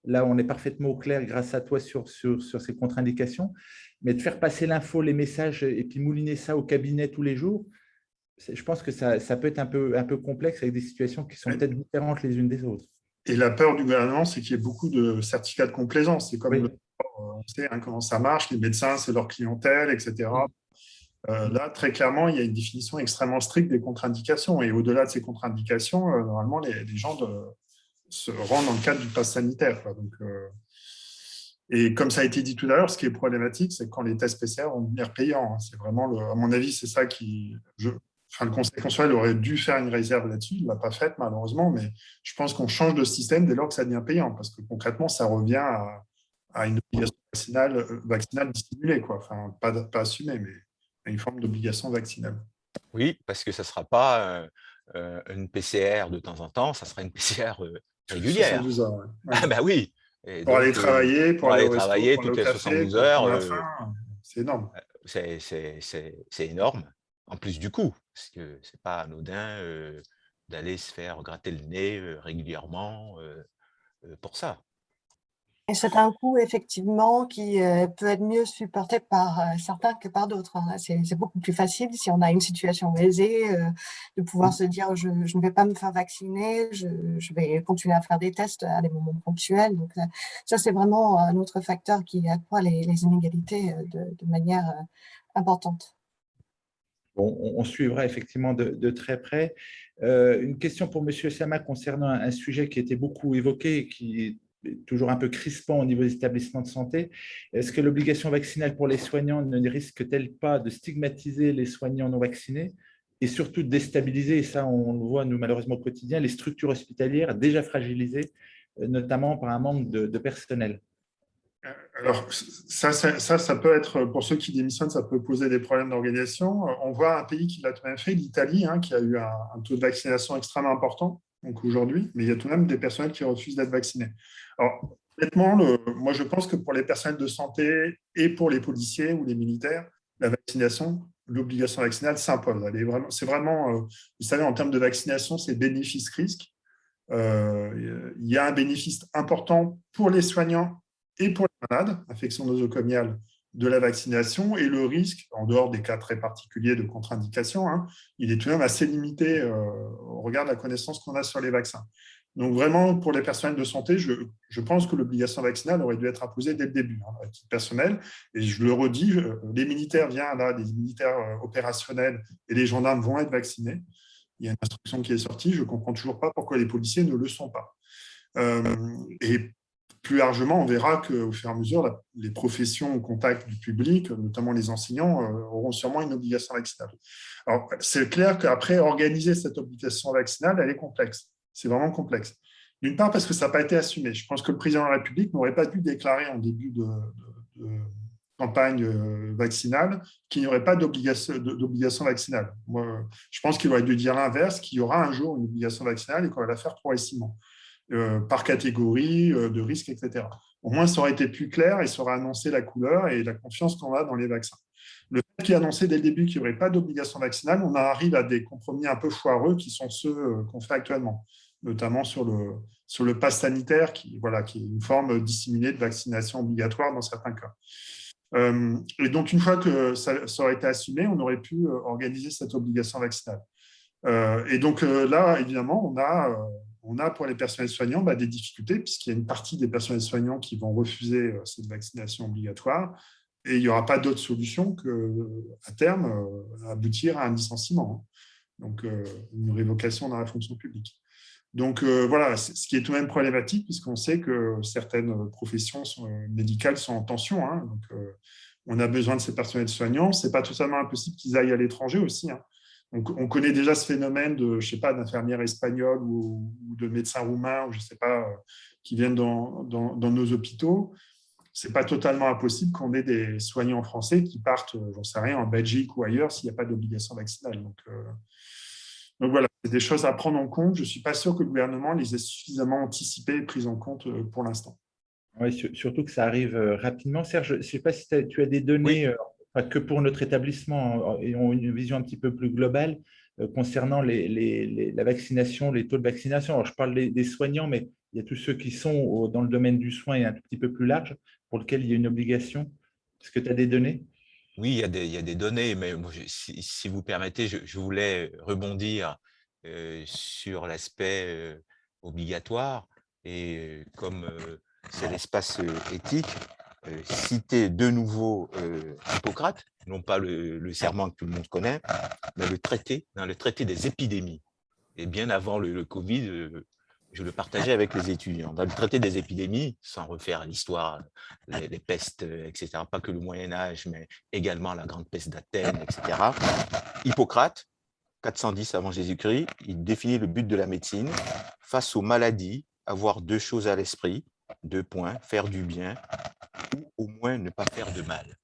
Là, on est parfaitement au clair grâce à toi sur ces contre-indications. Mais de faire passer l'info, les messages et puis mouliner ça au cabinet tous les jours, je pense que ça peut être un peu complexe avec des situations qui sont peut-être différentes les unes des autres. Et la peur du gouvernement, c'est qu'il y ait beaucoup de certificats de complaisance. C'est comme Oui. on sait comment ça marche, les médecins, c'est leur clientèle, etc. Là, très clairement, il y a une définition extrêmement stricte des contre-indications. Et au-delà de ces contre-indications, normalement, les gens se rendent dans le cadre du pass sanitaire, quoi. Donc, et comme ça a été dit tout à l'heure, ce qui est problématique, c'est quand les tests PCR vont devenir payants. C'est vraiment, à mon avis, c'est ça qui… le Conseil constitutionnel aurait dû faire une réserve là-dessus. Il ne l'a pas faite, malheureusement, mais je pense qu'on change de système dès lors que ça devient payant, parce que concrètement, ça revient à une obligation vaccinale dissimulée, quoi. Enfin, pas assumée, mais à une forme d'obligation vaccinale. Oui, parce que ça ne sera pas une PCR de temps en temps, ça sera une PCR régulière. 72 heures, ouais. Ah bah oui. Et Pour donc, aller travailler, pour aller au resto, travailler pour aller toutes au les café, 72 pour prendre heures, un train, c'est énorme. c'est énorme. En plus du coût, parce que c'est pas anodin d'aller se faire gratter le nez régulièrement pour ça. Et c'est un coût effectivement qui peut être mieux supporté par certains que par d'autres, hein. C'est beaucoup plus facile si on a une situation aisée de pouvoir se dire je ne vais pas me faire vacciner, je vais continuer à faire des tests à des moments ponctuels. Donc ça c'est vraiment un autre facteur qui accroît les inégalités de manière importante. Bon, on suivra effectivement de très près. Une question pour M. Sama concernant un sujet qui était beaucoup évoqué et qui est toujours un peu crispant au niveau des établissements de santé. Est-ce que l'obligation vaccinale pour les soignants ne risque-t-elle pas de stigmatiser les soignants non vaccinés et surtout de déstabiliser, et ça on le voit nous malheureusement au quotidien, les structures hospitalières déjà fragilisées, notamment par un manque de personnel? Alors, ça peut être, pour ceux qui démissionnent, ça peut poser des problèmes d'organisation. On voit un pays qui l'a tout de même fait, l'Italie, qui a eu un taux de vaccination extrêmement important donc aujourd'hui, mais il y a tout de même des personnels qui refusent d'être vaccinés. Alors, honnêtement, moi, je pense que pour les personnels de santé et pour les policiers ou les militaires, la vaccination, l'obligation vaccinale s'impose. C'est vraiment, vous savez, en termes de vaccination, c'est bénéfice-risque. Il y a un bénéfice important pour les soignants et pour les malades, infection nosocomiale, de la vaccination, et le risque, en dehors des cas très particuliers de contre-indication, il est tout de même assez limité au regard de la connaissance qu'on a sur les vaccins. Donc vraiment, pour les personnels de santé, je pense que l'obligation vaccinale aurait dû être imposée dès le début, à titre personnel. Et je le redis, les militaires viennent là, les militaires opérationnels et les gendarmes vont être vaccinés. Il y a une instruction qui est sortie, je ne comprends toujours pas pourquoi les policiers ne le sont pas. Et plus largement, on verra qu'au fur et à mesure, les professions au contact du public, notamment les enseignants, auront sûrement une obligation vaccinale. Alors, c'est clair qu'après, organiser cette obligation vaccinale, elle est complexe. C'est vraiment complexe. D'une part, parce que ça n'a pas été assumé. Je pense que le président de la République n'aurait pas dû déclarer en début de campagne vaccinale qu'il n'y aurait pas d'obligation vaccinale. Moi, je pense qu'il aurait dû dire l'inverse, qu'il y aura un jour une obligation vaccinale et qu'on va la faire progressivement, par catégorie de risque, etc. Au moins, ça aurait été plus clair et ça aurait annoncé la couleur et la confiance qu'on a dans les vaccins. Le fait qu'il ait annoncé dès le début qu'il n'y aurait pas d'obligation vaccinale, on arrive à des compromis un peu foireux qui sont ceux qu'on fait actuellement, notamment sur le pass sanitaire, qui est une forme dissimulée de vaccination obligatoire dans certains cas. Et donc, une fois que ça aurait été assumé, on aurait pu organiser cette obligation vaccinale. Et donc là, évidemment, on a pour les personnels soignants des difficultés, puisqu'il y a une partie des personnels soignants qui vont refuser cette vaccination obligatoire, et il n'y aura pas d'autre solution qu'à terme, aboutir à un licenciement, donc une révocation dans la fonction publique. Donc voilà, ce qui est tout de même problématique, puisqu'on sait que certaines professions médicales sont en tension. Donc on a besoin de ces personnels soignants. Ce n'est pas totalement impossible qu'ils aillent à l'étranger aussi. Donc, on connaît déjà ce phénomène d'infirmières espagnoles ou de médecins roumains, ou je ne sais pas, qui viennent dans nos hôpitaux. Ce n'est pas totalement impossible qu'on ait des soignants français qui partent, j'en sais rien, en Belgique ou ailleurs s'il n'y a pas d'obligation vaccinale. Donc voilà, c'est des choses à prendre en compte. Je ne suis pas sûr que le gouvernement les ait suffisamment anticipées et prises en compte pour l'instant. Oui, surtout que ça arrive rapidement. Serge, je ne sais pas si tu as des données, Oui. pas que pour notre établissement, et ont une vision un petit peu plus globale concernant la vaccination, les taux de vaccination. Alors, je parle des soignants, mais il y a tous ceux qui sont dans le domaine du soin et un tout petit peu plus large, pour lequel il y a une obligation. Est-ce que tu as des données? Oui, il y a des données, mais moi, si vous permettez, je voulais rebondir sur l'aspect obligatoire. Et comme c'est l'espace éthique, citer de nouveau Hippocrate, non pas le serment que tout le monde connaît, mais dans le traité des épidémies. Et bien avant le Covid, je le partageais avec les étudiants. Dans le traité des épidémies, sans refaire l'histoire, les pestes, etc., pas que le Moyen-Âge, mais également la grande peste d'Athènes, etc., Hippocrate, 410 avant Jésus-Christ, il définit le but de la médecine. Face aux maladies, avoir deux choses à l'esprit, 2 points, faire du bien, ou au moins ne pas faire de mal.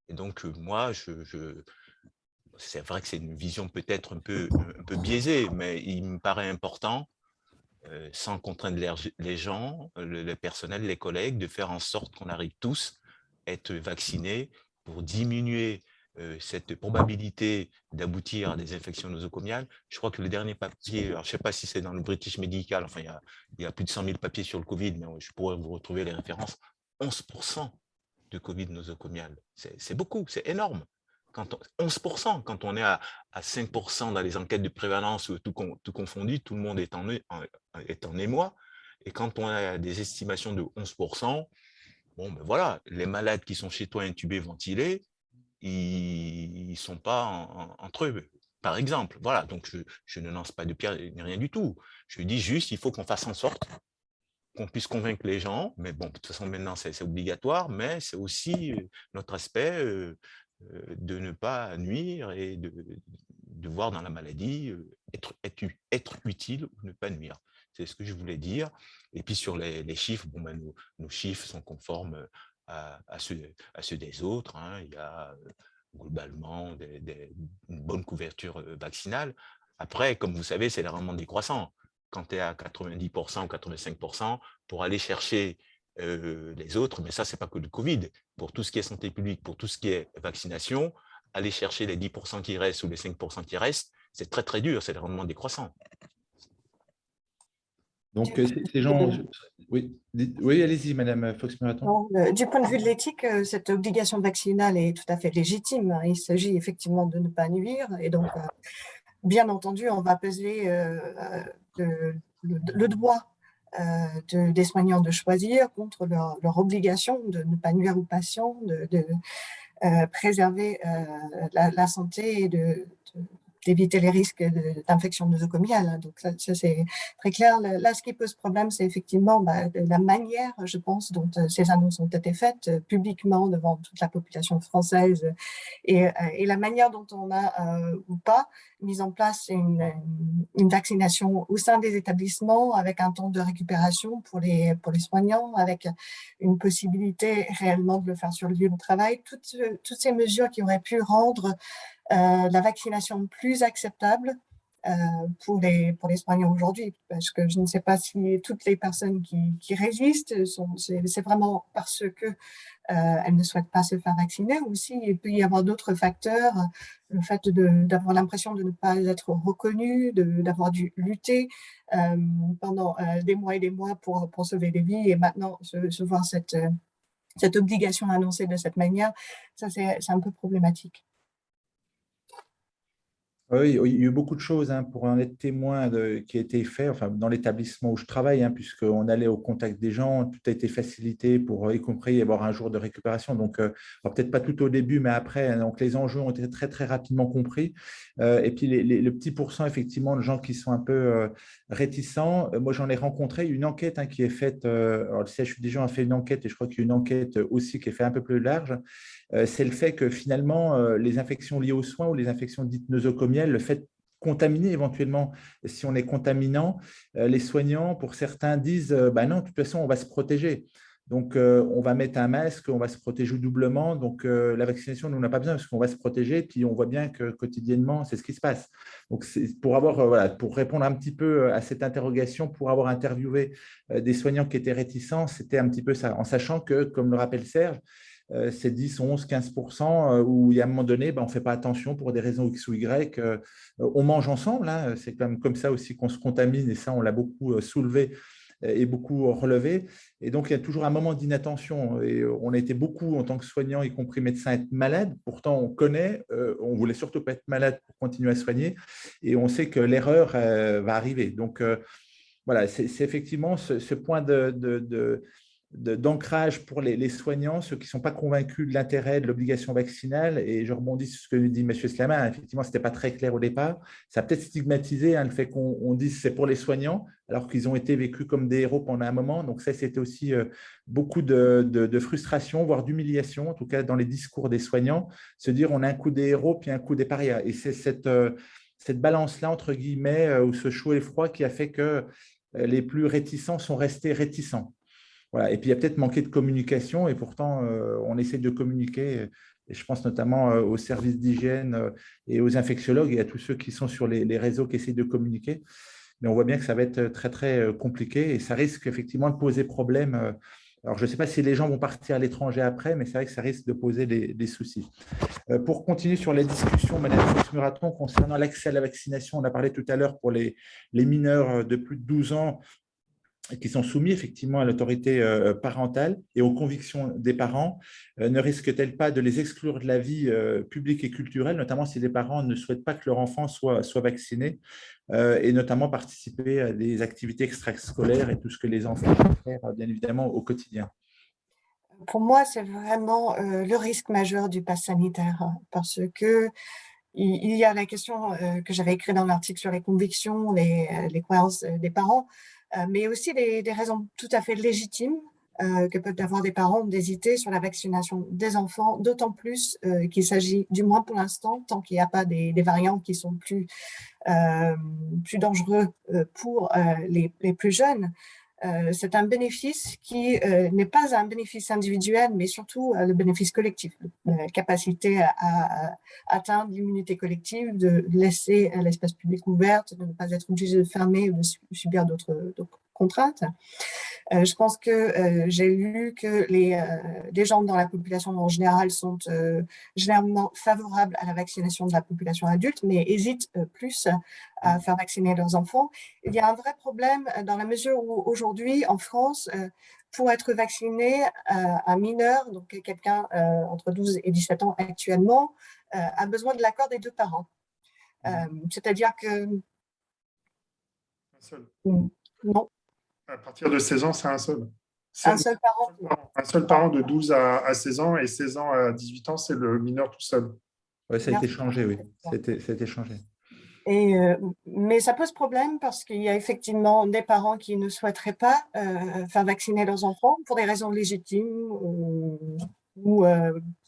Et donc, moi, c'est vrai que c'est une vision peut-être un peu biaisée, mais il me paraît important, sans contraindre les gens, le personnel, les collègues, de faire en sorte qu'on arrive tous à être vaccinés pour diminuer cette probabilité d'aboutir à des infections nosocomiales. Je crois que le dernier papier, alors je ne sais pas si c'est dans le British Medical, enfin il y a plus de 100 000 papiers sur le Covid, mais je pourrais vous retrouver les références, 11% de Covid nosocomial. C'est beaucoup, c'est énorme. 11%, quand on est à 5% dans les enquêtes de prévalence, tout confondu, tout le monde est en émoi. Et quand on a des estimations de 11%, bon, ben voilà, les malades qui sont chez toi intubés, ventilés, ils ne sont pas entre eux, par exemple. Voilà, donc je ne lance pas de pierre ni rien du tout. Je dis juste, il faut qu'on fasse en sorte qu'on puisse convaincre les gens, mais bon, de toute façon, maintenant, c'est obligatoire, mais c'est aussi notre aspect de ne pas nuire et de voir dans la maladie être utile ou ne pas nuire. C'est ce que je voulais dire. Et puis sur les chiffres, bon, ben, nos chiffres sont conformes à ceux des autres. Il y a globalement une bonne couverture vaccinale. Après, comme vous savez, c'est le rendement décroissant. Quand tu es à 90% ou 85%, pour aller chercher les autres, mais ça, ce n'est pas que le Covid. Pour tout ce qui est santé publique, pour tout ce qui est vaccination, aller chercher les 10% qui restent ou les 5% qui restent, c'est très, très dur, c'est le rendement décroissant. Donc, ces gens… Oui, allez-y, Madame Fox-Marathon. Du point de vue de l'éthique, cette obligation vaccinale est tout à fait légitime. Il s'agit effectivement de ne pas nuire. Et donc, bien entendu, on va peser le droit des soignants de choisir contre leur obligation de ne pas nuire aux patients, de préserver la santé et d'éviter les risques d'infection nosocomiale. Donc ça c'est très clair. Là, ce qui pose problème, c'est effectivement la manière, je pense, dont ces annonces ont été faites publiquement devant toute la population française et la manière dont on a ou pas mis en place une vaccination au sein des établissements avec un temps de récupération pour les soignants, avec une possibilité réellement de le faire sur le lieu de travail. Toutes ces mesures qui auraient pu rendre la vaccination plus acceptable pour les soignants aujourd'hui, parce que je ne sais pas si toutes les personnes qui résistent, c'est vraiment parce que elles ne souhaitent pas se faire vacciner, ou aussi il peut y avoir d'autres facteurs, le fait d'avoir l'impression de ne pas être reconnu, d'avoir dû lutter pendant des mois et des mois pour sauver des vies, et maintenant se voir cette obligation annoncée de cette manière, ça c'est un peu problématique. Oui, il y a eu beaucoup de choses pour en être témoin qui a été fait enfin, dans l'établissement où je travaille, puisqu'on allait au contact des gens, tout a été facilité pour y compris avoir un jour de récupération. Donc, peut-être pas tout au début, mais après, donc les enjeux ont été très, très rapidement compris. Et puis, le petit pourcent, effectivement, de gens qui sont un peu réticents, moi, j'en ai rencontré une enquête qui est faite. Alors, le CHU Dijon a fait une enquête et je crois qu'il y a une enquête aussi qui est faite un peu plus large. C'est le fait que finalement, les infections liées aux soins ou les infections dites nosocomiales, le fait de contaminer éventuellement, si on est contaminant, les soignants, pour certains, disent bah non, de toute façon, on va se protéger. Donc, on va mettre un masque, on va se protéger doublement. Donc, la vaccination, nous, on n'a pas besoin parce qu'on va se protéger. Puis, on voit bien que quotidiennement, c'est ce qui se passe. Donc, pour voilà, pour répondre un petit peu à cette interrogation, pour avoir interviewé des soignants qui étaient réticents, c'était un petit peu ça, en sachant que, comme le rappelle Serge, c'est 10, 11, 15% où il y a un moment donné, on ne fait pas attention pour des raisons X ou Y. On mange ensemble, c'est quand même comme ça aussi qu'on se contamine, et ça, on l'a beaucoup soulevé et beaucoup relevé. Et donc, il y a toujours un moment d'inattention. Et on a été beaucoup, en tant que soignants, y compris médecins, être malades. Pourtant, on connaît, on ne voulait surtout pas être malade pour continuer à soigner. Et on sait que l'erreur va arriver. Donc, voilà, c'est effectivement ce point d'ancrage pour les soignants, ceux qui ne sont pas convaincus de l'intérêt de l'obligation vaccinale. Et je rebondis sur ce que dit M. Slama. Effectivement, ce n'était pas très clair au départ. Ça a peut-être stigmatisé le fait qu'on dise que c'est pour les soignants, alors qu'ils ont été vécus comme des héros pendant un moment. Donc ça, c'était aussi beaucoup de frustration, voire d'humiliation, en tout cas dans les discours des soignants, se dire on a un coup des héros puis un coup des parias. Et c'est cette balance-là, entre guillemets, ou ce chaud et froid qui a fait que les plus réticents sont restés réticents. Voilà. Et puis, il y a peut-être manqué de communication, et pourtant, on essaie de communiquer. Et je pense notamment aux services d'hygiène et aux infectiologues et à tous ceux qui sont sur les réseaux qui essayent de communiquer. Mais on voit bien que ça va être très, très compliqué, et ça risque effectivement de poser problème. Alors, je ne sais pas si les gens vont partir à l'étranger après, mais c'est vrai que ça risque de poser des soucis. Pour continuer sur les discussions, Madame Muraton, concernant l'accès à la vaccination, on a parlé tout à l'heure pour les mineurs de plus de 12 ans qui sont soumis effectivement à l'autorité parentale et aux convictions des parents, ne risque-t-elle pas de les exclure de la vie publique et culturelle, notamment si les parents ne souhaitent pas que leur enfant soit vacciné, et notamment participer à des activités extrascolaires et tout ce que les enfants peuvent faire, bien évidemment, au quotidien? Pour moi, c'est vraiment le risque majeur du pass sanitaire, parce que il y a la question que j'avais écrite dans l'article sur les convictions, les croyances des parents, mais aussi des raisons tout à fait légitimes que peuvent avoir des parents d'hésiter sur la vaccination des enfants, d'autant plus qu'il s'agit, du moins pour l'instant, tant qu'il n'y a pas des variants qui sont plus dangereux pour les plus jeunes. C'est un bénéfice qui n'est pas un bénéfice individuel, mais surtout le bénéfice collectif, la capacité à atteindre l'immunité collective, de laisser l'espace public ouvert, de ne pas être obligé de fermer ou de subir d'autres contraintes. Je pense que j'ai lu que les gens dans la population en général sont généralement favorables à la vaccination de la population adulte, mais hésitent plus à faire vacciner leurs enfants. Il y a un vrai problème dans la mesure où aujourd'hui, en France, pour être vacciné, un mineur, donc quelqu'un entre 12 et 17 ans actuellement, a besoin de l'accord des deux parents. C'est-à-dire que… Un seul. Non. À partir de 16 ans, c'est un seul. Un seul parent. Un seul parent de 12 à 16 ans, et 16 ans à 18 ans, c'est le mineur tout seul. Oui, ça a été changé, oui. Ça a été changé. Mais ça pose problème parce qu'il y a effectivement des parents qui ne souhaiteraient pas faire vacciner leurs enfants pour des raisons légitimes ou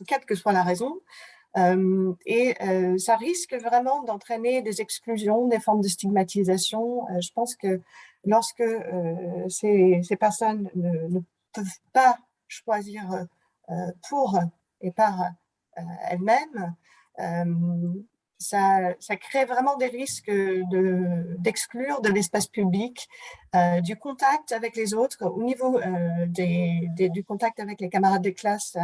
quelle que soit la raison. Ça risque vraiment d'entraîner des exclusions, des formes de stigmatisation. Je pense que lorsque ces personnes ne peuvent pas choisir pour et par elles-mêmes, ça crée vraiment des risques d'exclure de l'espace public, du contact avec les autres. Au niveau du contact avec les camarades de classe,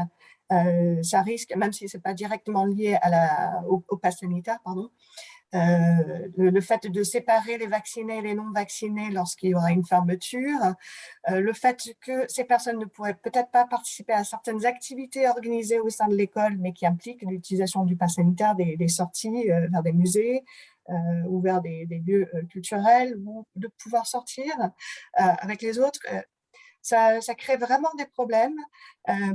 ça risque, même si ce n'est pas directement lié au pass sanitaire, pardon, le fait de séparer les vaccinés et les non-vaccinés lorsqu'il y aura une fermeture, le fait que ces personnes ne pourraient peut-être pas participer à certaines activités organisées au sein de l'école, mais qui impliquent l'utilisation du pass sanitaire, des sorties vers des musées ou vers des lieux culturels, ou de pouvoir sortir avec les autres. Ça crée vraiment des problèmes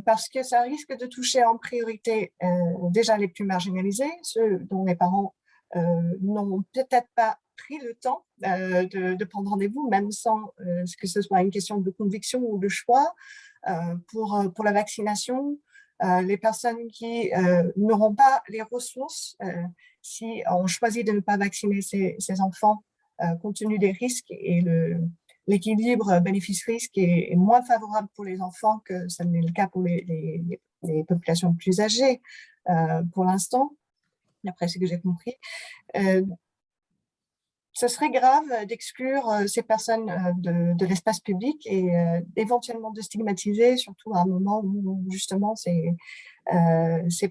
parce que ça risque de toucher en priorité déjà les plus marginalisés, ceux dont les parents n'ont peut-être pas pris le temps de prendre rendez-vous, même sans que ce soit une question de conviction ou de choix pour la vaccination. Les personnes qui n'auront pas les ressources si on choisit de ne pas vacciner ces enfants compte tenu des risques et l'équilibre bénéfice-risque est moins favorable pour les enfants que ce n'est le cas pour les populations plus âgées pour l'instant, d'après ce que j'ai compris. Ce serait grave d'exclure ces personnes de l'espace public et éventuellement de stigmatiser, surtout à un moment où justement ces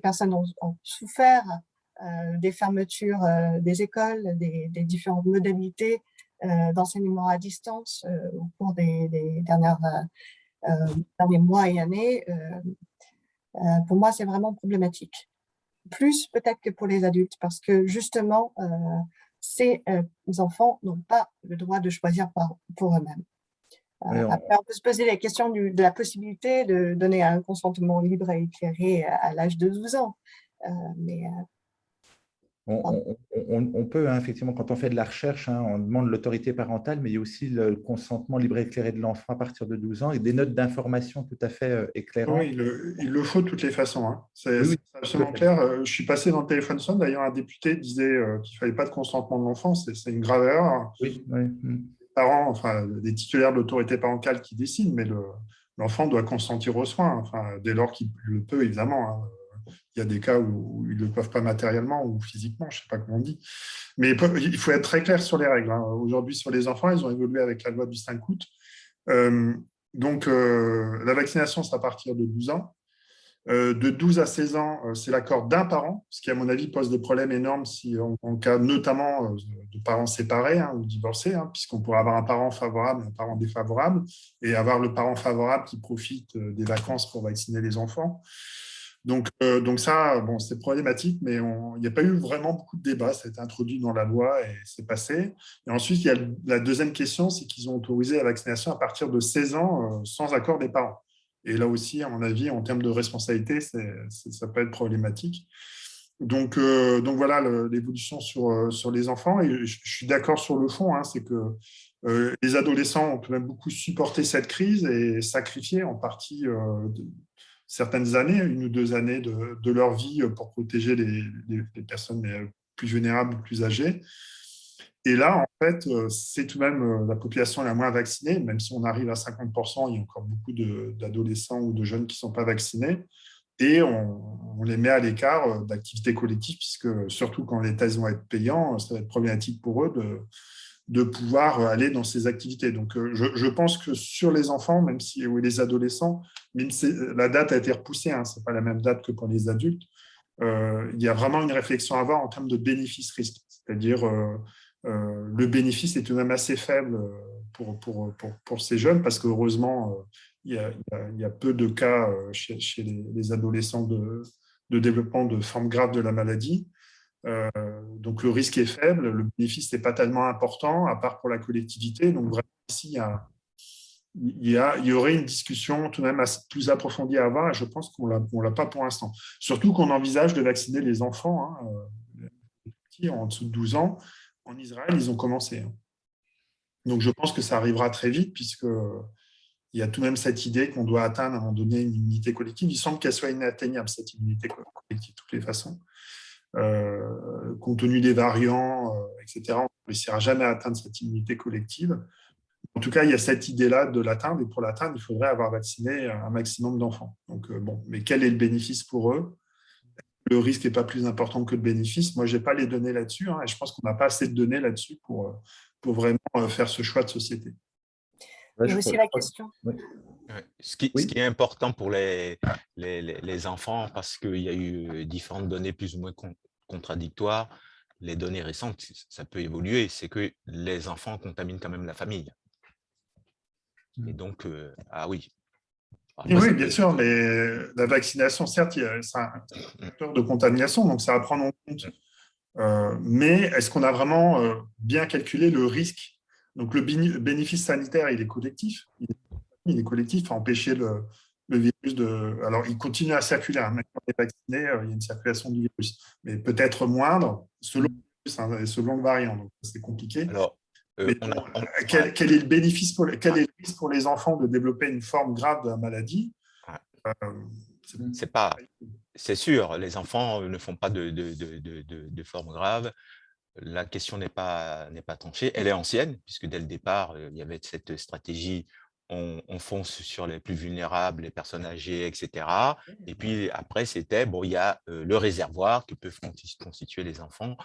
personnes ont souffert des fermetures des écoles, des différentes modalités d'enseignement à distance au cours des derniers mois et années. Pour moi, c'est vraiment problématique. Plus peut-être que pour les adultes, parce que justement, ces enfants n'ont pas le droit de choisir pour eux-mêmes. Après, on peut se poser la question de la possibilité de donner un consentement libre et éclairé à l'âge de 12 ans. On peut, hein, effectivement, quand on fait de la recherche, hein, on demande l'autorité parentale, mais il y a aussi le consentement libre et éclairé de l'enfant à partir de 12 ans et des notes d'information tout à fait éclairantes. Oui, il le faut de toutes les façons. Hein. C'est Oui, absolument clair. Je suis passé dans le téléphone son. D'ailleurs, un député disait qu'il ne fallait pas de consentement de l'enfant. C'est une grave erreur. Oui. Les parents, enfin, des titulaires de l'autorité parentale qui décident, mais l'enfant doit consentir aux soins, enfin, dès lors qu'il le peut, évidemment. Hein. Il y a des cas où ils ne le peuvent pas matériellement ou physiquement, je ne sais pas comment on dit. Mais il faut être très clair sur les règles. Hein. Aujourd'hui, sur les enfants, elles ont évolué avec la loi du 5 août. Donc, la vaccination, c'est à partir de 12 ans. De 12 à 16 ans, c'est l'accord d'un parent, ce qui, à mon avis, pose des problèmes énormes si, en cas notamment de parents séparés ou divorcés, hein, puisqu'on pourrait avoir un parent favorable et un parent défavorable, et avoir le parent favorable qui profite des vacances pour vacciner les enfants. Donc ça, bon, c'est problématique, mais il n'y a pas eu vraiment beaucoup de débats. Ça a été introduit dans la loi et c'est passé. Et ensuite, il y a la deuxième question, c'est qu'ils ont autorisé la vaccination à partir de 16 ans sans accord des parents. Et là aussi, à mon avis, en termes de responsabilité, ça peut être problématique. Donc voilà l'évolution sur les enfants. Et je suis d'accord sur le fond, hein, c'est que les adolescents ont quand même beaucoup supporté cette crise et sacrifié en partie certaines années, 1 ou 2 années de leur vie pour protéger les personnes les plus vulnérables, plus âgées. Et là, en fait, c'est tout de même la population la moins vaccinée, même si on arrive à 50%, il y a encore beaucoup d'adolescents ou de jeunes qui ne sont pas vaccinés. Et on les met à l'écart d'activités collectives, puisque surtout quand les tests vont être payants, ça va être problématique pour eux de pouvoir aller dans ces activités. Donc, je pense que sur les enfants, même si ou les adolescents, même si la date a été repoussée, hein, ce n'est pas la même date que pour les adultes, il y a vraiment une réflexion à avoir en termes de bénéfice-risque. C'est-à-dire, le bénéfice est tout de même assez faible pour ces jeunes, parce qu'heureusement, il y a peu de cas chez les adolescents de développement de formes graves de la maladie. Donc, le risque est faible, le bénéfice n'est pas tellement important, à part pour la collectivité. Donc, vraiment, ici, il y aurait une discussion tout de même plus approfondie à avoir, et je pense qu'on ne l'a pas pour l'instant. Surtout qu'on envisage de vacciner les enfants, hein, en dessous de 12 ans. En Israël, ils ont commencé. Hein. Donc, je pense que ça arrivera très vite, puisqu'il y a tout de même cette idée qu'on doit atteindre à un moment donné une immunité collective. Il semble qu'elle soit inatteignable, cette immunité collective, de toutes les façons. Compte tenu des variants, etc., on ne réussira jamais à atteindre cette immunité collective. En tout cas, il y a cette idée-là de l'atteindre, et pour l'atteindre, il faudrait avoir vacciné un maximum d'enfants. Donc, bon, mais quel est le bénéfice pour eux? le risque n'est pas plus important que le bénéfice. Moi, je n'ai pas les données là-dessus, hein, et je pense qu'on n'a pas assez de données là-dessus pour vraiment faire ce choix de société. Il y a aussi la question. Oui. Ce qui est important pour les enfants, parce qu'il y a eu différentes données plus ou moins contradictoires, les données récentes, ça peut évoluer, c'est que les enfants contaminent quand même la famille. Et donc, ah oui. Après, Oui, bien sûr, mais la vaccination, certes, c'est un facteur de contamination, donc ça va prendre en compte. Mais est-ce qu'on a vraiment bien calculé le risque? Donc, le bénéfice sanitaire, il est collectif. Il est collectif à empêcher le virus de… Alors, il continue à circuler. Hein. Même quand on est vacciné, il y a une circulation du virus, mais peut-être moindre selon le virus, hein, et selon le variant. Donc, c'est compliqué. Alors, mais quel est le bénéfice quel est le risque pour les enfants de développer une forme grave de la maladie? C'est sûr, les enfants ne font pas de forme grave. La question n'est pas tranchée. Elle est ancienne, puisque dès le départ, il y avait cette stratégie, on fonce sur les plus vulnérables, les personnes âgées, etc. Et puis après, c'était, bon, il y a le réservoir que peuvent constituer les enfants.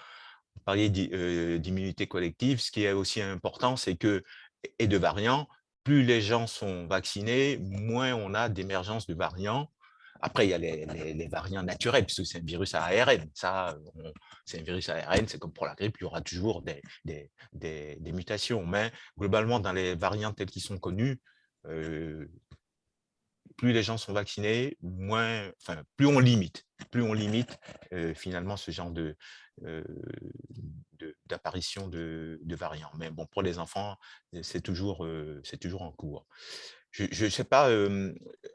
Vous parliez d'immunité collective. Ce qui est aussi important, c'est que, et de variants, plus les gens sont vaccinés, moins on a d'émergence de variants. Après, il y a les variants naturels, puisque c'est un virus à ARN. Ça, c'est un virus à ARN, c'est comme pour la grippe, il y aura toujours des mutations. Mais globalement, dans les variants tels qu'ils sont connus, plus les gens sont vaccinés, plus on limite finalement ce genre d'apparition de variants. Mais bon, pour les enfants, c'est toujours en cours. Je ne sais pas,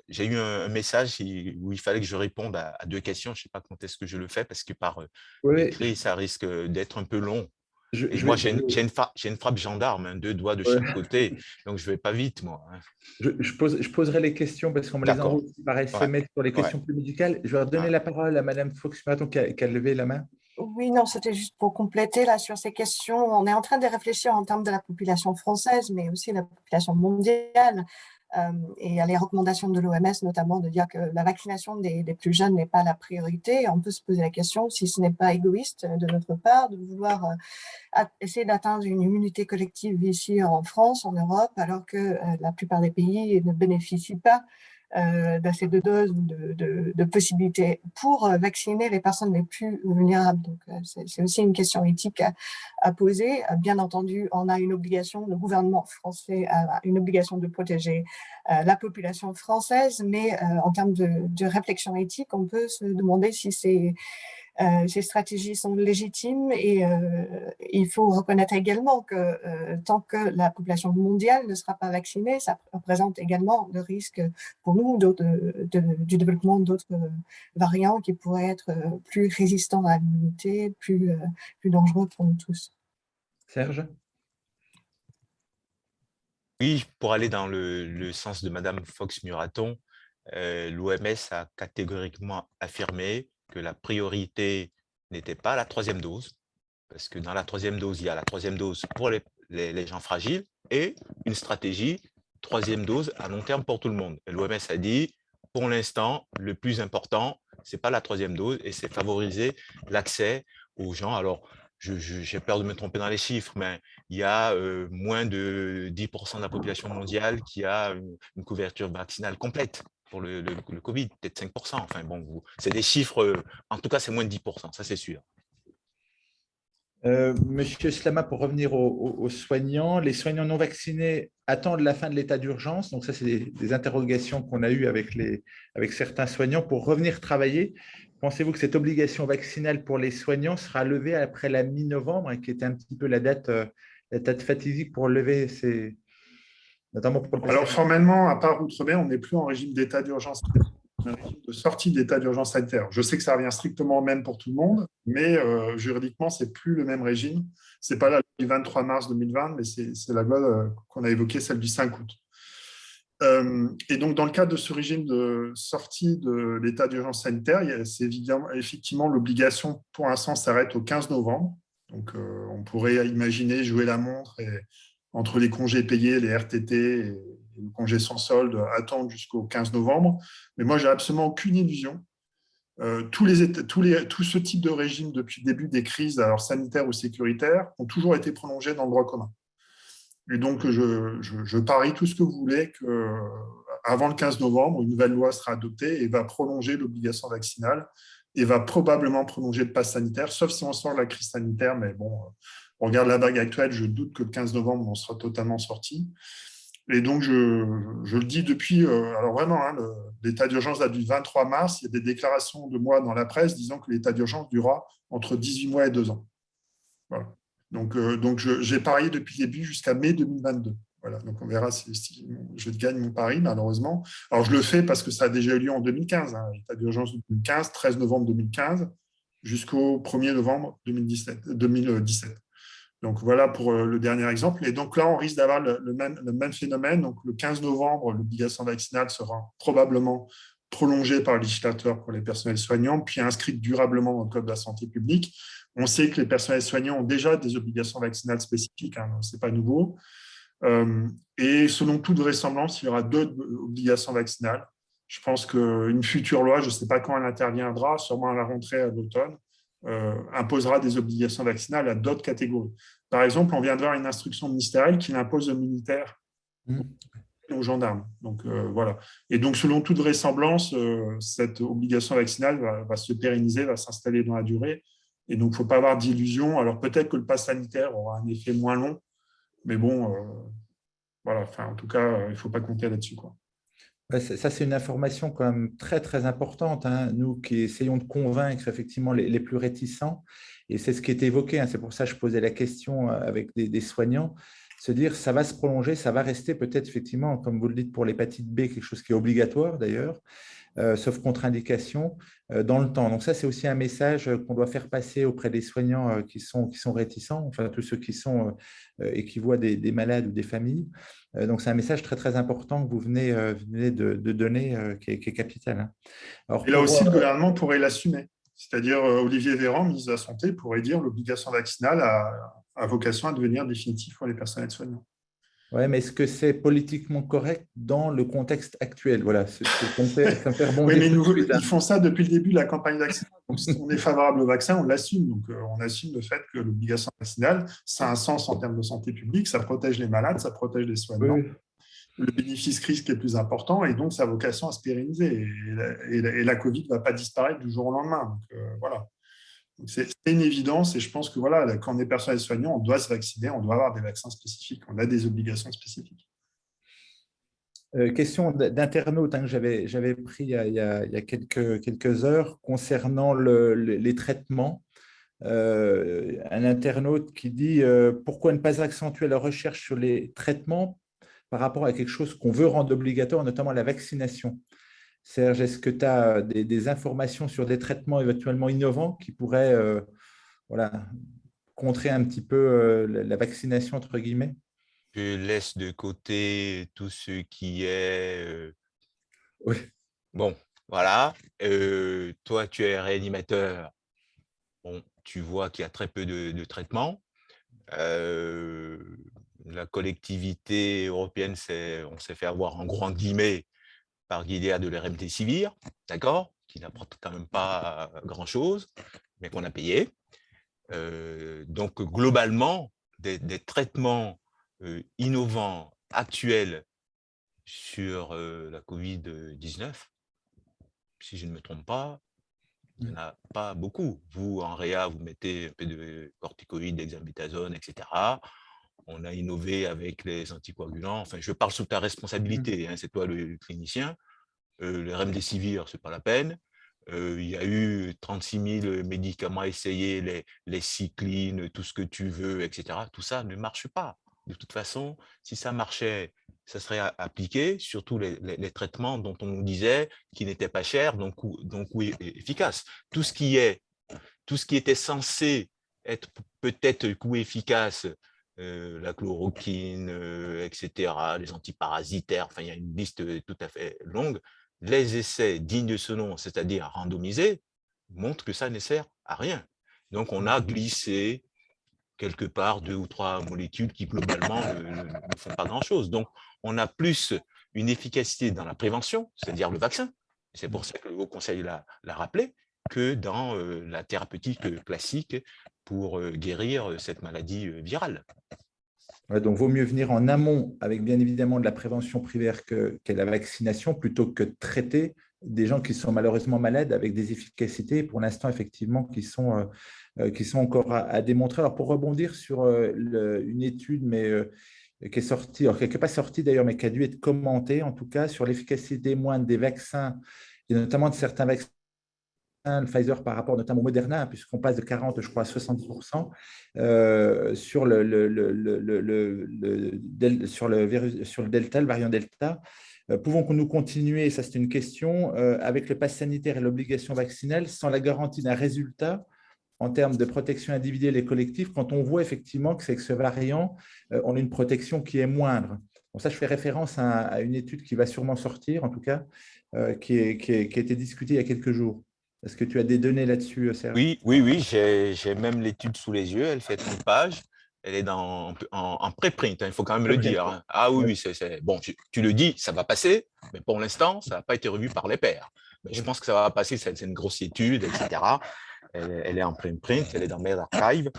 j'ai eu un message où il fallait que je réponde à 2 questions. Je ne sais pas quand est-ce que je le fais, parce que par écrit, ça risque d'être un peu long. Et moi, j'ai une frappe gendarme, hein, 2 doigts de chaque côté, donc je ne vais pas vite, moi. Hein. Je poserai les questions parce qu'on me les envoie aussi par SMS sur les questions plus médicales. Je vais redonner la parole à Madame Fox-Muraton qui a levé la main. Oui, non, c'était juste pour compléter là sur ces questions. On est en train de réfléchir en termes de la population française, mais aussi la population mondiale. Et il y a les recommandations de l'OMS, notamment, de dire que la vaccination des plus jeunes n'est pas la priorité. On peut se poser la question si ce n'est pas égoïste de notre part de vouloir essayer d'atteindre une immunité collective ici en France, en Europe, alors que la plupart des pays ne bénéficient pas d'assez de doses ou de possibilités pour vacciner les personnes les plus vulnérables. Donc, c'est aussi une question éthique à poser. Bien entendu, on a une obligation, le gouvernement français a une obligation de protéger la population française, mais en termes de réflexion éthique, on peut se demander si ces stratégies sont légitimes et il faut reconnaître également que tant que la population mondiale ne sera pas vaccinée, ça représente également le risque pour nous du développement d'autres variants qui pourraient être plus résistants à l'immunité, plus dangereux pour nous tous. Serge ? Oui, pour aller dans le sens de Madame Fox-Muraton, l'OMS a catégoriquement affirmé que la priorité n'était pas la 3e dose, parce que dans la 3e dose, il y a la 3e dose pour les gens fragiles et une stratégie 3e dose à long terme pour tout le monde. L'OMS a dit, pour l'instant, le plus important, ce n'est pas la 3e dose et c'est favoriser l'accès aux gens. Alors, j'ai peur de me tromper dans les chiffres, mais il y a moins de 10% de la population mondiale qui a une couverture vaccinale complète pour le Covid, peut-être 5%. Enfin bon, c'est des chiffres, en tout cas, c'est moins de 10%, ça c'est sûr. Monsieur Slama, pour revenir aux soignants, les soignants non vaccinés attendent la fin de l'état d'urgence. Donc ça, c'est des interrogations qu'on a eues avec certains soignants pour revenir travailler. Pensez-vous que cette obligation vaccinale pour les soignants sera levée après la mi-novembre, qui était un petit peu la date fatidique pour lever notamment pour le… Alors formellement, à part Outre-mer, on n'est plus en régime d'état d'urgence, un régime de sortie d'état d'urgence sanitaire. Je sais que ça revient strictement au même pour tout le monde, mais juridiquement, ce n'est plus le même régime. Ce n'est pas la loi du 23 mars 2020, mais c'est la loi qu'on a évoquée, celle du 5 août. Et donc, dans le cadre de ce régime de sortie de l'état d'urgence sanitaire, c'est effectivement l'obligation, pour l'instant, s'arrête au 15 novembre. Donc, on pourrait imaginer jouer la montre et, entre les congés payés, les RTT et le congé sans solde, attendre jusqu'au 15 novembre. Mais moi, je n'ai absolument aucune illusion tout ce type de régime depuis le début des crises, alors sanitaires ou sécuritaires, ont toujours été prolongés dans le droit commun. Et donc, je parie tout ce que vous voulez qu'avant le 15 novembre, une nouvelle loi sera adoptée et va prolonger l'obligation vaccinale et va probablement prolonger le pass sanitaire, sauf si on sort de la crise sanitaire. Mais bon, on regarde la vague actuelle, je doute que le 15 novembre, on sera totalement sorti. Et donc, je le dis depuis, alors vraiment, hein, l'état d'urgence date du 23 mars. Il y a des déclarations de moi dans la presse disant que l'état d'urgence durera entre 18 mois et 2 ans. Voilà. Donc j'ai parié depuis le début jusqu'à mai 2022. Voilà. Donc, on verra si je gagne mon pari, malheureusement. Alors, je le fais parce que ça a déjà eu lieu en 2015. Hein, l'état d'urgence 2015, 13 novembre 2015, jusqu'au 1er novembre 2017. Donc, voilà pour le dernier exemple. Et donc là, on risque d'avoir le même phénomène. Donc, le 15 novembre, l'obligation vaccinale sera probablement prolongée par le législateur pour les personnels soignants, puis inscrite durablement dans le Code de la santé publique. On sait que les personnels soignants ont déjà des obligations vaccinales spécifiques, hein, ce n'est pas nouveau. Et selon toute vraisemblance, il y aura d'autres obligations vaccinales. Je pense qu'une future loi, je ne sais pas quand elle interviendra, sûrement à la rentrée à l'automne, imposera des obligations vaccinales à d'autres catégories. Par exemple, on vient de voir une instruction ministérielle qui l'impose aux militaires et aux gendarmes. Donc, voilà. Et donc, selon toute vraisemblance, cette obligation vaccinale va se pérenniser, va s'installer dans la durée. Et donc, il ne faut pas avoir d'illusions. Alors, peut-être que le pass sanitaire aura un effet moins long, mais bon, voilà. Enfin, en tout cas, il ne faut pas compter là-dessus, quoi. Ouais, ça, c'est une information quand même très, très importante, hein, nous qui essayons de convaincre effectivement les plus réticents. Et c'est ce qui est évoqué, hein, c'est pour ça que je posais la question avec des soignants, se dire ça va se prolonger, ça va rester peut-être effectivement, comme vous le dites, pour l'hépatite B, quelque chose qui est obligatoire d'ailleurs, sauf contre-indication, dans le temps. Donc ça, c'est aussi un message qu'on doit faire passer auprès des soignants qui sont réticents, enfin tous ceux qui sont et qui voient des malades ou des familles. Donc c'est un message très, très important que vous venez de donner, qui est capital. Hein. Alors, et là aussi, le gouvernement pourrait l'assumer. C'est-à-dire, Olivier Véran, ministre de la Santé, pourrait dire que l'obligation vaccinale a vocation à devenir définitive pour les personnels soignants. Oui, mais est-ce que c'est politiquement correct dans le contexte actuel? Voilà, ça me fait rebondir. Oui, mais ils font ça depuis le début de la campagne vaccinale. Donc, si on est favorable au vaccin, on l'assume. Donc, on assume le fait que l'obligation vaccinale, ça a un sens en termes de santé publique, ça protège les malades, ça protège les soignants. Oui. Le bénéfice-risque est plus important et donc ça a vocation à se pérenniser. Et la Covid ne va pas disparaître du jour au lendemain. Donc, voilà. C'est une évidence et je pense que voilà, quand on est personnel soignant, on doit se vacciner, on doit avoir des vaccins spécifiques, on a des obligations spécifiques. Question d'internaute, hein, que j'avais pris il y a quelques heures concernant les traitements. Un internaute qui dit pourquoi ne pas accentuer la recherche sur les traitements par rapport à quelque chose qu'on veut rendre obligatoire, notamment la vaccination. Serge, est-ce que tu as des informations sur des traitements éventuellement innovants qui pourraient voilà, contrer un petit peu la vaccination, entre guillemets? Je laisse de côté tout ce qui est… Oui. Bon, voilà. Toi, tu es réanimateur. Bon, tu vois qu'il y a très peu de traitements. La collectivité européenne, on s'est fait avoir en gros guillemets par Gilead de l'RMDesivir, d'accord, qui n'apporte quand même pas grand-chose, mais qu'on a payé. Donc, globalement, des traitements innovants, actuels sur la Covid-19, si je ne me trompe pas, il n'y en a pas beaucoup. Vous, en réa, vous mettez un peu de corticoïdes, dexamethasone, etc. On a innové avec les anticoagulants. Enfin, je parle sous ta responsabilité, hein, c'est toi le clinicien. Le remdesivir, ce n'est pas la peine. Il y a eu 36 000 médicaments essayés, les cyclines, tout ce que tu veux, etc. Tout ça ne marche pas. De toute façon, si ça marchait, ça serait appliqué, surtout les traitements dont on nous disait qu'ils n'étaient pas chers, donc oui, efficaces. Tout ce qui était censé être peut-être coût efficace, la chloroquine, etc., les antiparasitaires, enfin, il y a une liste tout à fait longue. Les essais dignes de ce nom, c'est-à-dire randomisés, montrent que ça ne sert à rien. Donc, on a glissé quelque part 2 ou 3 molécules qui, globalement, ne font pas grand-chose. Donc, on a plus une efficacité dans la prévention, c'est-à-dire le vaccin. C'est pour ça que le Haut Conseil l'a rappelé. que dans la thérapeutique classique pour guérir cette maladie virale. Ouais, donc, vaut mieux venir en amont avec bien évidemment de la prévention primaire qu'est la vaccination plutôt que de traiter des gens qui sont malheureusement malades avec des efficacités, pour l'instant, effectivement, qui sont encore à démontrer. Alors, pour rebondir sur une étude, mais qui est sortie, alors qui n'est pas sortie d'ailleurs, mais qui a dû être commentée, en tout cas, sur l'efficacité moindre des vaccins, et notamment de certains vaccins, le Pfizer par rapport notamment au Moderna, puisqu'on passe de 40, je crois, à 70% sur sur le Delta, le variant Delta. Pouvons-nous continuer, ça c'est une question, avec le pass sanitaire et l'obligation vaccinale sans la garantie d'un résultat en termes de protection individuelle et collective, quand on voit effectivement que c'est que ce variant, on a une protection qui est moindre. Bon, ça, je fais référence à une étude qui va sûrement sortir, en tout cas, qui a été discutée il y a quelques jours. Est-ce que tu as des données là-dessus, Serge? Oui, j'ai même l'étude sous les yeux, elle fait 30 pages, elle est en préprint, hein, il faut quand même le dire. Hein. Ah oui, bon, tu le dis, ça va passer, mais pour l'instant, ça n'a pas été revu par les pairs. Mais je pense que ça va passer, c'est une grosse étude, etc. Elle est en préprint, elle est dans medRxiv.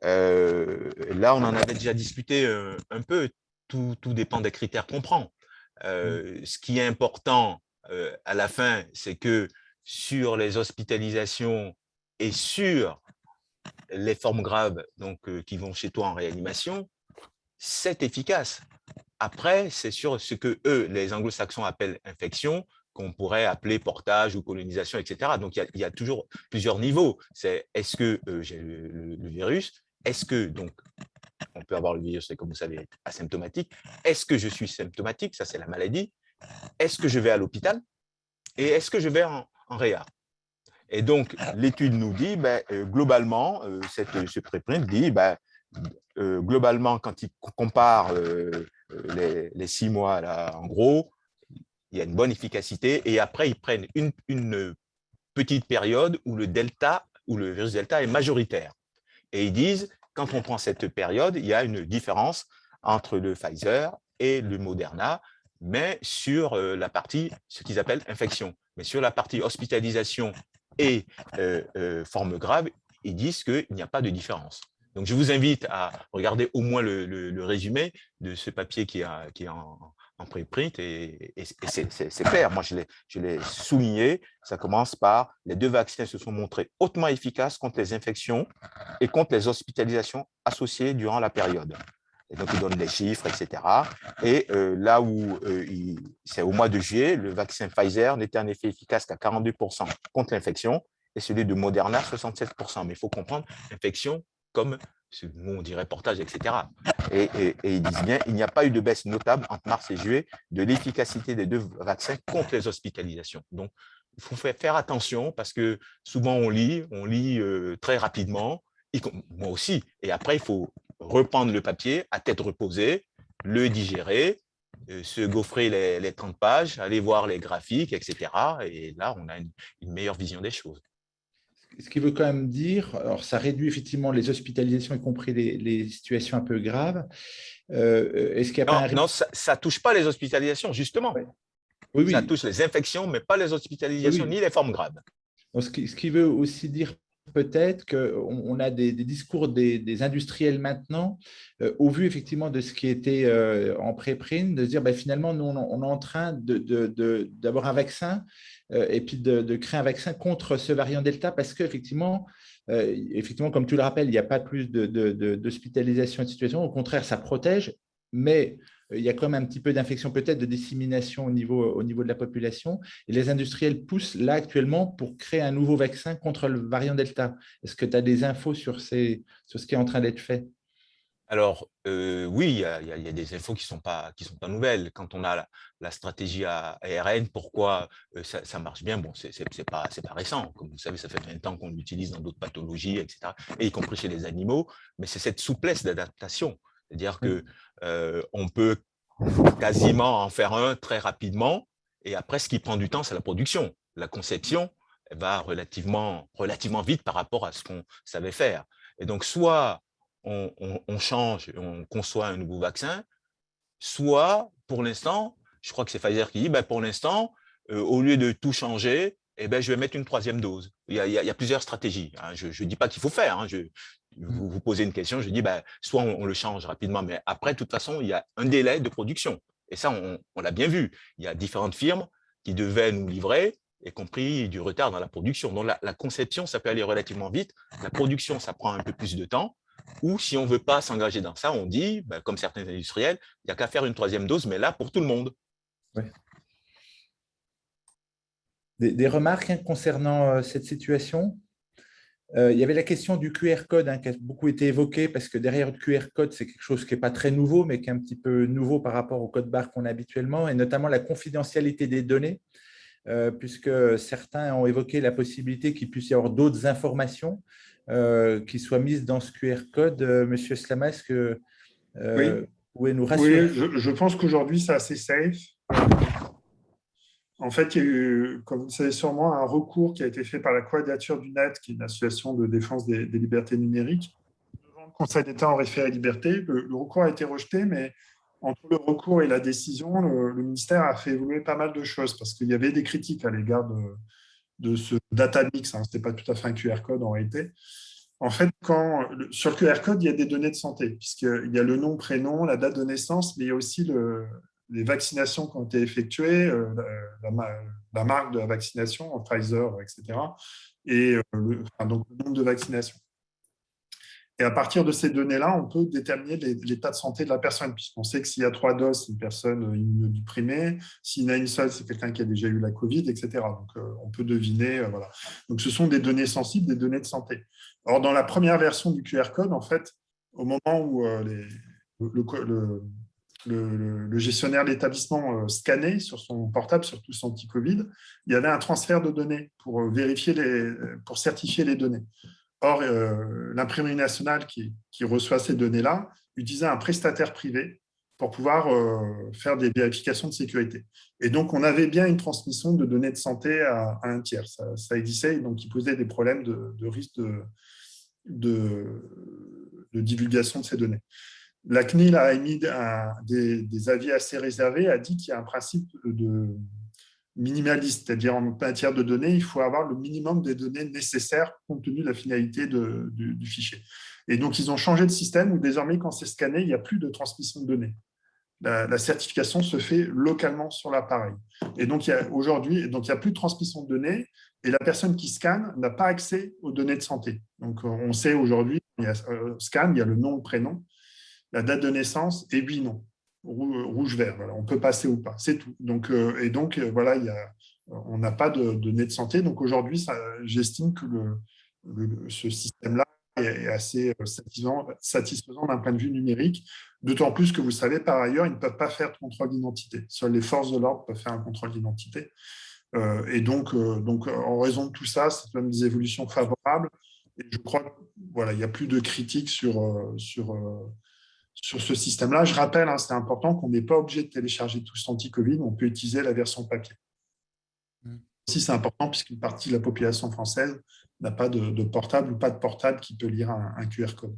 Là, on en avait déjà discuté un peu, tout dépend des critères qu'on prend. Ce qui est important à la fin, c'est que sur les hospitalisations et sur les formes graves donc, qui vont chez toi en réanimation, c'est efficace. Après, c'est sur ce que eux, les anglo-saxons appellent infection, qu'on pourrait appeler portage ou colonisation, etc. Donc, il y a toujours plusieurs niveaux. C'est est-ce que j'ai le virus? Est-ce que, donc, on peut avoir le virus, comme vous savez, être asymptomatique. Est-ce que je suis symptomatique? Ça, c'est la maladie. Est-ce que je vais à l'hôpital? Et est-ce que je vais en réa? Et donc, l'étude nous dit, globalement, ce préprint dit, globalement, quand il compare les 6 mois, là, en gros, il y a une bonne efficacité. Et après, ils prennent une petite période où le virus Delta est majoritaire. Et ils disent, quand on prend cette période, il y a une différence entre le Pfizer et le Moderna, mais sur la partie, ce qu'ils appellent infection. Mais sur la partie hospitalisation et forme grave, ils disent qu'il n'y a pas de différence. Donc, je vous invite à regarder au moins le résumé de ce papier qui est en préprint et c'est clair. Moi, je l'ai souligné. Ça commence par les 2 vaccins se sont montrés hautement efficaces contre les infections et contre les hospitalisations associées durant la période. Et donc, ils donnent les chiffres, etc. Et là où c'est au mois de juillet, le vaccin Pfizer n'était en effet efficace qu'à 42% contre l'infection et celui de Moderna, 67%. Mais il faut comprendre, infection comme ce mot on dirait portage, etc. Et ils disent bien, il n'y a pas eu de baisse notable entre mars et juillet de l'efficacité des 2 vaccins contre les hospitalisations. Donc, il faut faire attention parce que souvent on lit très rapidement, moi aussi. Et après, il faut reprendre le papier à tête reposée, le digérer, se gaufrer les 30 pages, aller voir les graphiques, etc. Et là, on a une meilleure vision des choses. Ce qui veut quand même dire, alors ça réduit effectivement les hospitalisations, y compris les situations un peu graves. Est-ce qu'il n'y a pas un... Non, ça ne touche pas les hospitalisations, justement. Ouais. Oui, ça touche les infections, mais pas les hospitalisations, ni les formes graves. Donc, ce qui veut aussi dire peut-être qu'on a des discours des industriels maintenant, au vu effectivement de ce qui était en préprint, de se dire finalement, nous, on est en train d'avoir un vaccin et puis de créer un vaccin contre ce variant Delta parce qu'effectivement, comme tu le rappelles, il n'y a pas plus d'hospitalisation et de situation. Au contraire, ça protège, mais il y a quand même un petit peu d'infection, peut-être de dissémination au niveau de la population. Et les industriels poussent là actuellement pour créer un nouveau vaccin contre le variant Delta. Est-ce que tu as des infos sur ce qui est en train d'être fait? Alors, oui, il y a des infos qui sont pas nouvelles. Quand on a la stratégie ARN, pourquoi ça marche bien? Bon, c'est pas récent. Comme vous savez, ça fait 20 ans qu'on l'utilise dans d'autres pathologies, etc., et y compris chez les animaux. Mais c'est cette souplesse d'adaptation. C'est-à-dire qu'on peut quasiment en faire un très rapidement. Et après, ce qui prend du temps, c'est la production. La conception elle va relativement vite par rapport à ce qu'on savait faire. Et donc, soit on change, on conçoit un nouveau vaccin, soit, pour l'instant, je crois que c'est Pfizer qui dit, pour l'instant, au lieu de tout changer, eh ben, je vais mettre une troisième dose. Il y a plusieurs stratégies. Hein. Je ne dis pas qu'il faut faire. Hein. Vous posez une question, je dis, ben, soit on le change rapidement, mais après, de toute façon, il y a un délai de production. Et ça, on l'a bien vu. Il y a différentes firmes qui devaient nous livrer, y compris du retard dans la production. Donc, la conception, ça peut aller relativement vite. La production, ça prend un peu plus de temps. Ou si on ne veut pas s'engager dans ça, on dit, ben, comme certains industriels, il n'y a qu'à faire une troisième dose, mais là, pour tout le monde. Oui. Des remarques concernant cette situation? Il y avait la question du QR code qui a beaucoup été évoquée, parce que derrière le QR code, c'est quelque chose qui n'est pas très nouveau, mais qui est un petit peu nouveau par rapport au code barre qu'on a habituellement, et notamment la confidentialité des données, puisque certains ont évoqué la possibilité qu'il puisse y avoir d'autres informations qui soient mises dans ce QR code. Monsieur Slama, est-ce que Oui. vous pouvez nous rassurer? Oui, je pense qu'aujourd'hui, c'est assez safe. En fait, il y a eu, comme vous le savez sûrement, un recours qui a été fait par la Quadrature du Net, qui est une association de défense des libertés numériques, devant le Conseil d'État en référé liberté. Le recours a été rejeté, mais entre le recours et la décision, le ministère a fait évoluer pas mal de choses, parce qu'il y avait des critiques à l'égard de ce data mix. Ce n'était pas tout à fait un QR code en réalité. En fait, sur le QR code, il y a des données de santé, puisqu'il y a le nom, prénom, la date de naissance, mais il y a aussi les vaccinations qui ont été effectuées, la marque de la vaccination, Pfizer, etc., et donc le nombre de vaccinations. Et à partir de ces données-là, on peut déterminer l'état de santé de la personne, puisqu'on sait que s'il y a 3 doses, c'est une personne immunodéprimée. S'il y en a une seule, c'est quelqu'un qui a déjà eu la Covid, etc. Donc, on peut deviner. Voilà. Donc, ce sont des données sensibles, des données de santé. Or, dans la première version du QR code, en fait, au moment où le gestionnaire d'établissement scannait sur son portable, surtout son anti-Covid, il y avait un transfert de données pour pour certifier les données. Or, l'imprimerie nationale qui reçoit ces données-là utilisait un prestataire privé pour pouvoir faire des vérifications de sécurité. Et donc, on avait bien une transmission de données de santé à un tiers. Ça existait, et donc il posait des problèmes de risque de divulgation de ces données. La CNIL a émis des avis assez réservés, a dit qu'il y a un principe de minimaliste, c'est-à-dire en matière de données, il faut avoir le minimum des données nécessaires compte tenu de la finalité du fichier. Et donc, ils ont changé de système où désormais, quand c'est scanné, il n'y a plus de transmission de données. La certification se fait localement sur l'appareil. Et donc, aujourd'hui, il n'y a plus de transmission de données et la personne qui scanne n'a pas accès aux données de santé. Donc, on sait aujourd'hui, il y a scan, il y a le nom, le prénom, la date de naissance et 8 noms. Rouge-vert, voilà. On peut passer ou pas, c'est tout. Donc, voilà, on n'a pas de données de santé. Donc aujourd'hui, j'estime que ce système-là est assez satisfaisant d'un point de vue numérique, d'autant plus que vous savez, par ailleurs, ils ne peuvent pas faire de contrôle d'identité. Seules les forces de l'ordre peuvent faire un contrôle d'identité. Et donc, en raison de tout ça, c'est même des évolutions favorables. Et je crois qu'il n'y a plus de critiques sur ce système-là. Je rappelle, c'est important qu'on n'est pas obligé de télécharger tout cet anti-Covid, on peut utiliser la version papier. Aussi, c'est important puisqu'une partie de la population française n'a pas de portable ou pas de portable qui peut lire un QR code.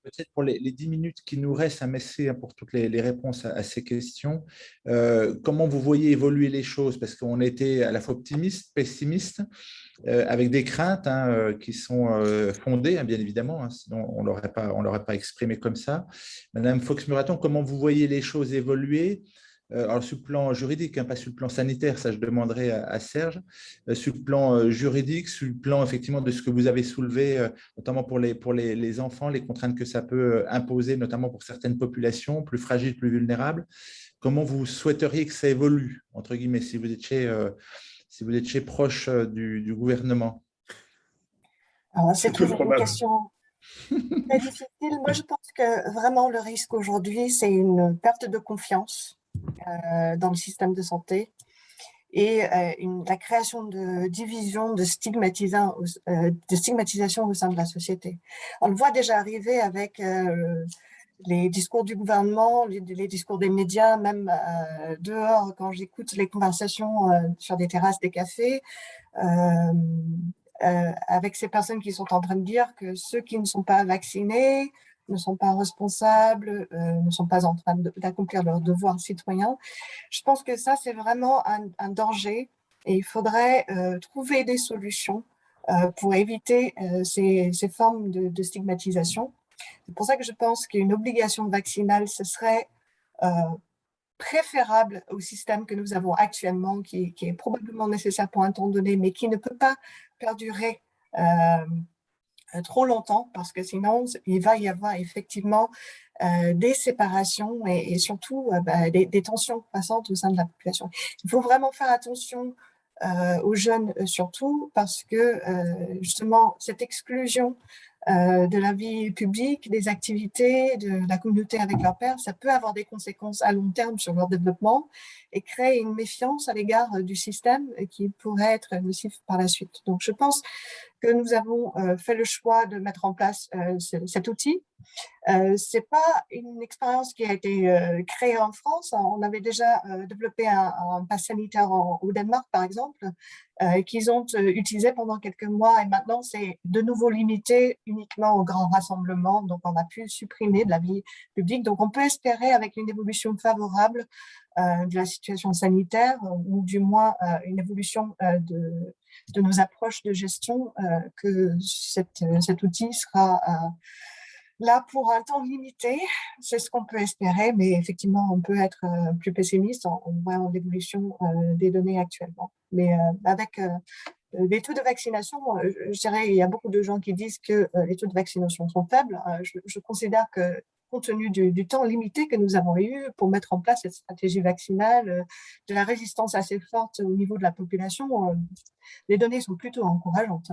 Peut-être pour les 10 minutes qui nous restent, merci pour toutes les réponses à ces questions. Comment vous voyez évoluer les choses? Parce qu'on était à la fois optimiste, pessimiste, avec des craintes qui sont fondées, bien évidemment, sinon on ne l'aurait pas exprimé comme ça. Madame Fox-Muraton, comment vous voyez les choses évoluer? Alors, sur le plan juridique, pas sur le plan sanitaire, ça je demanderai à Serge. Sur le plan juridique, sur le plan effectivement de ce que vous avez soulevé, notamment pour les enfants, les contraintes que ça peut imposer, notamment pour certaines populations plus fragiles, plus vulnérables. Comment vous souhaiteriez que ça évolue, entre guillemets, si vous étiez proche du gouvernement? Alors, c'est toujours une question très difficile. Moi, je pense que vraiment le risque aujourd'hui, c'est une perte de confiance dans le système de santé et la création de divisions, de stigmatisation au sein de la société. On le voit déjà arriver avec les discours du gouvernement, les discours des médias, même dehors, quand j'écoute les conversations sur des terrasses, des cafés, avec ces personnes qui sont en train de dire que ceux qui ne sont pas vaccinés ne sont pas responsables, ne sont pas en train d'accomplir leurs devoirs citoyens. Je pense que ça, c'est vraiment un danger et il faudrait trouver des solutions pour éviter ces formes de stigmatisation. C'est pour ça que je pense qu'une obligation vaccinale, ce serait préférable au système que nous avons actuellement, qui est probablement nécessaire pour un temps donné, mais qui ne peut pas perdurer trop longtemps, parce que sinon, il va y avoir effectivement des séparations et surtout des tensions croissantes au sein de la population. Il faut vraiment faire attention aux jeunes surtout, parce que justement, cette exclusion de la vie publique, des activités, de la communauté avec leurs pairs, ça peut avoir des conséquences à long terme sur leur développement et créer une méfiance à l'égard du système qui pourrait être nocif par la suite. Donc, je pense que nous avons fait le choix de mettre en place cet outil. Ce n'est pas une expérience qui a été créée en France. On avait déjà développé un pass sanitaire au Danemark, par exemple, qu'ils ont utilisé pendant quelques mois et maintenant c'est de nouveau limité uniquement aux grands rassemblements. Donc, on a pu supprimer de la vie publique. Donc, on peut espérer avec une évolution favorable de la situation sanitaire ou du moins une évolution de nos approches de gestion que cet outil sera là pour un temps limité. C'est ce qu'on peut espérer, mais effectivement, on peut être plus pessimiste en voyant l'évolution des données actuellement. Mais avec les taux de vaccination, je dirais, il y a beaucoup de gens qui disent que les taux de vaccination sont faibles. Je considère que, compte tenu du temps limité que nous avons eu pour mettre en place cette stratégie vaccinale, de la résistance assez forte au niveau de la population, les données sont plutôt encourageantes.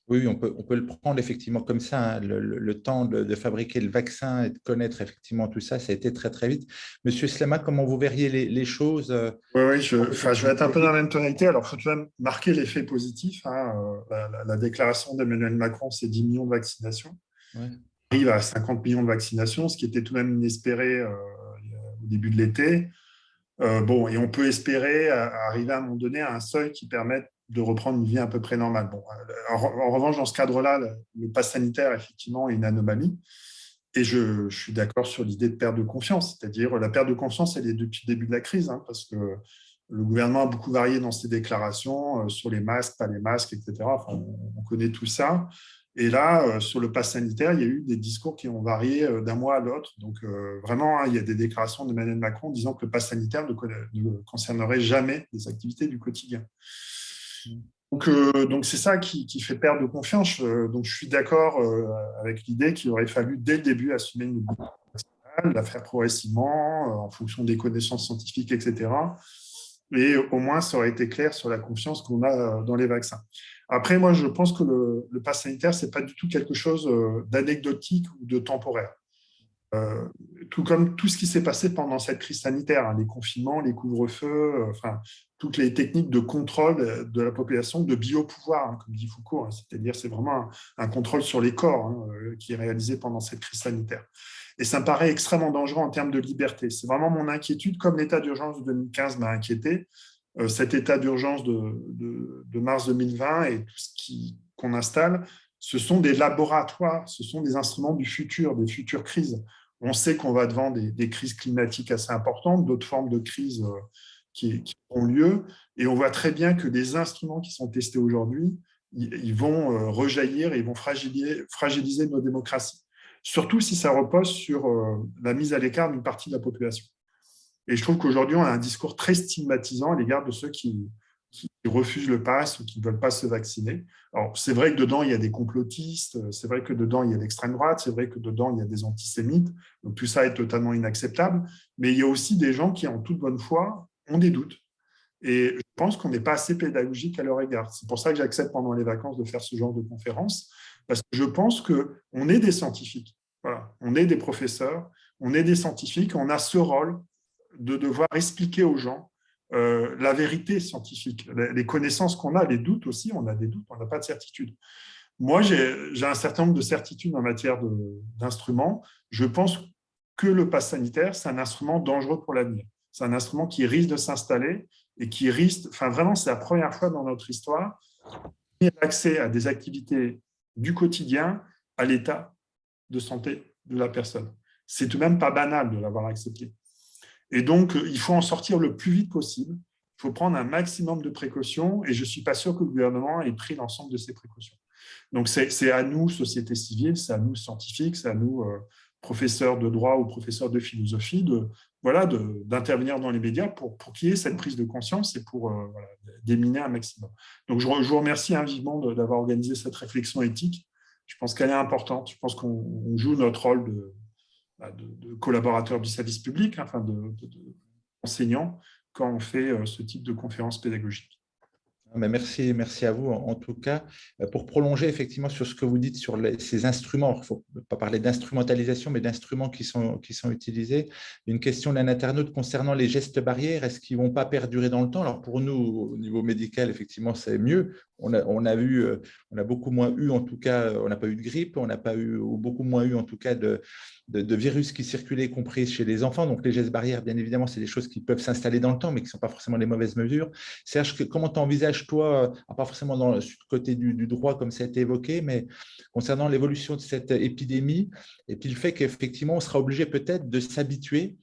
Oui, on peut le prendre effectivement comme ça, hein. Le temps de fabriquer le vaccin et de connaître effectivement tout ça, ça a été très, très vite. Monsieur Slama, comment vous verriez les choses? Oui, je vais être un peu dans la même tonalité. Alors, il faut tout de même marquer l'effet positif, hein. La déclaration d'Emmanuel Macron, c'est 10 millions de vaccinations. Ouais. On arrive à 50 millions de vaccinations, ce qui était tout de même inespéré au début de l'été. Et on peut espérer arriver à un moment donné à un seuil qui permette de reprendre une vie à peu près normale. Bon, en revanche, dans ce cadre-là, le pass sanitaire, effectivement, est une anomalie. Et je suis d'accord sur l'idée de perte de confiance. C'est-à-dire, la perte de confiance, elle est depuis le début de la crise, hein, parce que le gouvernement a beaucoup varié dans ses déclarations sur les masques, pas les masques, etc. Enfin, on connaît tout ça. Et là, sur le pass sanitaire, il y a eu des discours qui ont varié d'un mois à l'autre. Donc, vraiment, hein, il y a des déclarations d'Emmanuel Macron disant que le pass sanitaire ne concernerait jamais les activités du quotidien. Donc c'est ça qui fait perdre de confiance. Donc, je suis d'accord avec l'idée qu'il aurait fallu, dès le début, assumer une obligation vaccinale, la faire progressivement, en fonction des connaissances scientifiques, etc. Et au moins, ça aurait été clair sur la confiance qu'on a dans les vaccins. Après, moi, je pense que le pass sanitaire, ce n'est pas du tout quelque chose d'anecdotique ou de temporaire. Tout comme tout ce qui s'est passé pendant cette crise sanitaire, hein, les confinements, les couvre-feux, toutes les techniques de contrôle de la population, de biopouvoir, hein, comme dit Foucault, hein, c'est-à-dire c'est vraiment un contrôle sur les corps, hein, qui est réalisé pendant cette crise sanitaire. Et ça me paraît extrêmement dangereux en termes de liberté. C'est vraiment mon inquiétude, comme l'état d'urgence de 2015 m'a inquiété. Cet état d'urgence de mars 2020 et tout ce qu'on installe, ce sont des laboratoires, ce sont des instruments du futur, des futures crises. On sait qu'on va devant des crises climatiques assez importantes, d'autres formes de crises qui ont lieu, et on voit très bien que des instruments qui sont testés aujourd'hui, ils vont rejaillir et ils vont fragiliser nos démocraties, surtout si ça repose sur la mise à l'écart d'une partie de la population. Et je trouve qu'aujourd'hui, on a un discours très stigmatisant à l'égard de ceux qui refusent le pass ou qui ne veulent pas se vacciner. Alors, c'est vrai que dedans, il y a des complotistes, c'est vrai que dedans, il y a l'extrême droite, c'est vrai que dedans, il y a des antisémites. Donc, tout ça est totalement inacceptable. Mais il y a aussi des gens qui, en toute bonne foi, ont des doutes. Et je pense qu'on n'est pas assez pédagogique à leur égard. C'est pour ça que j'accepte pendant les vacances de faire ce genre de conférence, parce que je pense qu'on est des scientifiques. Voilà. On est des professeurs, on est des scientifiques, on a ce rôle de devoir expliquer aux gens la vérité scientifique, les connaissances qu'on a, les doutes aussi, on a des doutes, on n'a pas de certitude. Moi, j'ai un certain nombre de certitudes en matière d'instruments. Je pense que le pass sanitaire, c'est un instrument dangereux pour l'avenir. C'est un instrument qui risque de s'installer et qui risque, vraiment, c'est la première fois dans notre histoire, l'accès à des activités du quotidien à l'État. de santé de la personne. C'est tout de même pas banal de l'avoir accepté. Et donc, il faut en sortir le plus vite possible. Il faut prendre un maximum de précautions et je ne suis pas sûr que le gouvernement ait pris l'ensemble de ces précautions. Donc, c'est à nous, société civile, c'est à nous, scientifiques, c'est à nous, professeurs de droit ou professeurs de philosophie, d'intervenir dans les médias pour qu'il y ait cette prise de conscience et pour déminer un maximum. Donc, je vous remercie vivement d'avoir organisé cette réflexion éthique. Je pense qu'elle est importante. Je pense qu'on joue notre rôle de collaborateur du service public, enfin d'enseignant, quand on fait ce type de conférence pédagogique. Merci à vous en tout cas. Pour prolonger effectivement sur ce que vous dites sur ces instruments, il ne faut pas parler d'instrumentalisation, mais d'instruments qui sont utilisés. Une question d'un internaute concernant les gestes barrières, est-ce qu'ils ne vont pas perdurer dans le temps? Alors pour nous, au niveau médical, effectivement, c'est mieux. On a beaucoup moins eu, en tout cas, on n'a pas eu de grippe, on n'a pas eu, ou beaucoup moins eu, en tout cas, de virus qui circulaient, y compris chez les enfants. Donc, les gestes barrières, bien évidemment, c'est des choses qui peuvent s'installer dans le temps, mais qui ne sont pas forcément des mauvaises mesures. Serge, comment tu envisages, toi, pas forcément dans le côté du droit, comme ça a été évoqué, mais concernant l'évolution de cette épidémie, et puis le fait qu'effectivement, on sera obligé peut-être de s'habituer,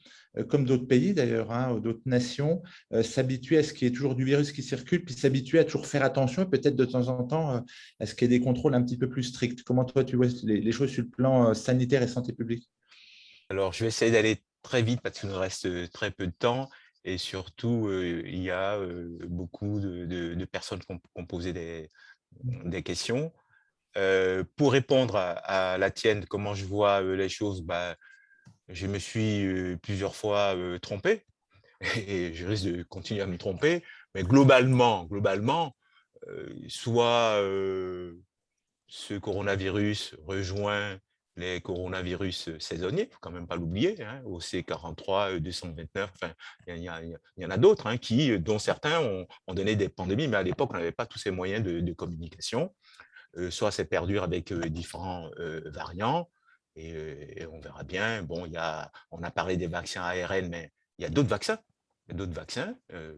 comme d'autres pays d'ailleurs, d'autres nations, s'habituer à ce qu'il y ait toujours du virus qui circule, puis s'habituer à toujours faire attention, et peut-être de temps en temps à ce qu'il y ait des contrôles un petit peu plus stricts. Comment toi, tu vois les choses sur le plan sanitaire et santé publique? Alors, je vais essayer d'aller très vite parce qu'il nous reste très peu de temps. Et surtout, il y a beaucoup de personnes qui ont posé des questions. Pour répondre à la tienne, comment je vois les choses, je me suis plusieurs fois trompé et je risque de continuer à me tromper. Mais globalement, soit ce coronavirus rejoint les coronavirus saisonniers, il ne faut quand même pas l'oublier, hein, OC43, 229, enfin, il y en a d'autres dont certains ont donné des pandémies, mais à l'époque, on n'avait pas tous ces moyens de communication. Soit c'est perdure avec différents variants, et on verra bien. Bon, on a parlé des vaccins ARN, mais il y a d'autres vaccins. Il y a d'autres vaccins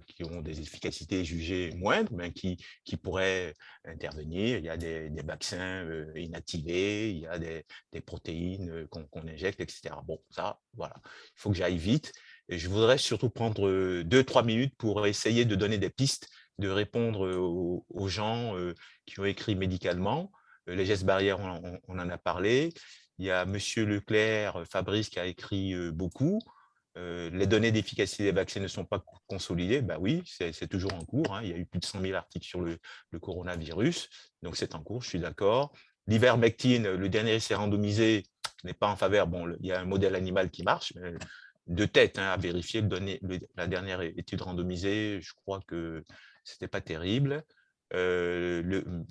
qui ont des efficacités jugées moindres, mais qui pourraient intervenir. Il y a des vaccins inactivés, il y a des protéines qu'on injecte, etc. Bon, ça, voilà. Il faut que j'aille vite. Et je voudrais surtout prendre 2-3 minutes pour essayer de donner des pistes, de répondre aux gens qui ont écrit médicalement. Les gestes barrières, on en a parlé. Il y a M. Leclerc, Fabrice, qui a écrit beaucoup. Les données d'efficacité des vaccins ne sont pas consolidées. Ben oui, c'est toujours en cours. Il y a eu plus de 100 000 articles sur le coronavirus. Donc, c'est en cours, je suis d'accord. L'ivermectine, le dernier essai randomisé n'est pas en faveur. Bon, il y a un modèle animal qui marche, mais de tête à vérifier. La dernière étude randomisée, je crois que ce n'était pas terrible.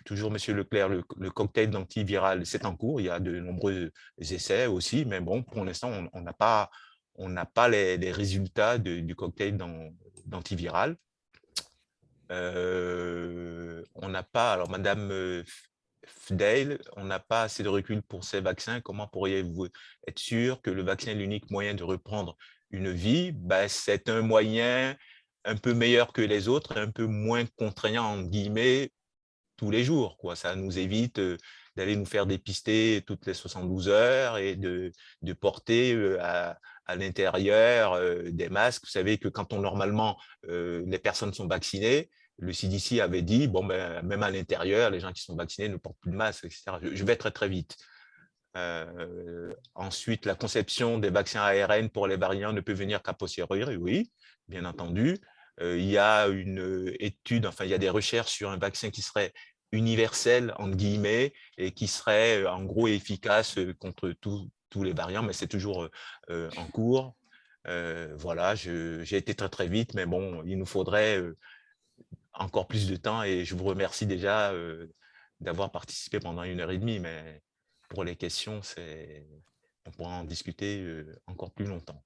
Toujours M. Leclerc, le cocktail d'antiviral, c'est en cours. Il y a de nombreux essais aussi, mais bon, pour l'instant, on n'a pas les résultats du cocktail d'antiviral. On n'a pas, alors Madame Fdale, on n'a pas assez de recul pour ces vaccins. Comment pourriez-vous être sûr que le vaccin est l'unique moyen de reprendre une vie? C'est un moyen un peu meilleur que les autres, un peu moins contraignant, en guillemets, tous les jours, quoi. Ça nous évite d'aller nous faire dépister toutes les 72 heures et de porter à l'intérieur des masques. Vous savez que quand normalement les personnes sont vaccinées, le CDC avait dit, bon, même à l'intérieur, les gens qui sont vaccinés ne portent plus de masque, etc. Je vais très, très vite. Ensuite, la conception des vaccins ARN pour les variants ne peut venir qu'à posteriori, oui, bien entendu. Il y a une étude, enfin, il y a des recherches sur un vaccin qui serait universel, entre guillemets, et qui serait en gros efficace contre tous les variants, mais c'est toujours en cours. Voilà, j'ai été très, très vite, mais bon, il nous faudrait encore plus de temps et je vous remercie déjà d'avoir participé pendant 1h30, mais pour les questions, on pourra en discuter encore plus longtemps.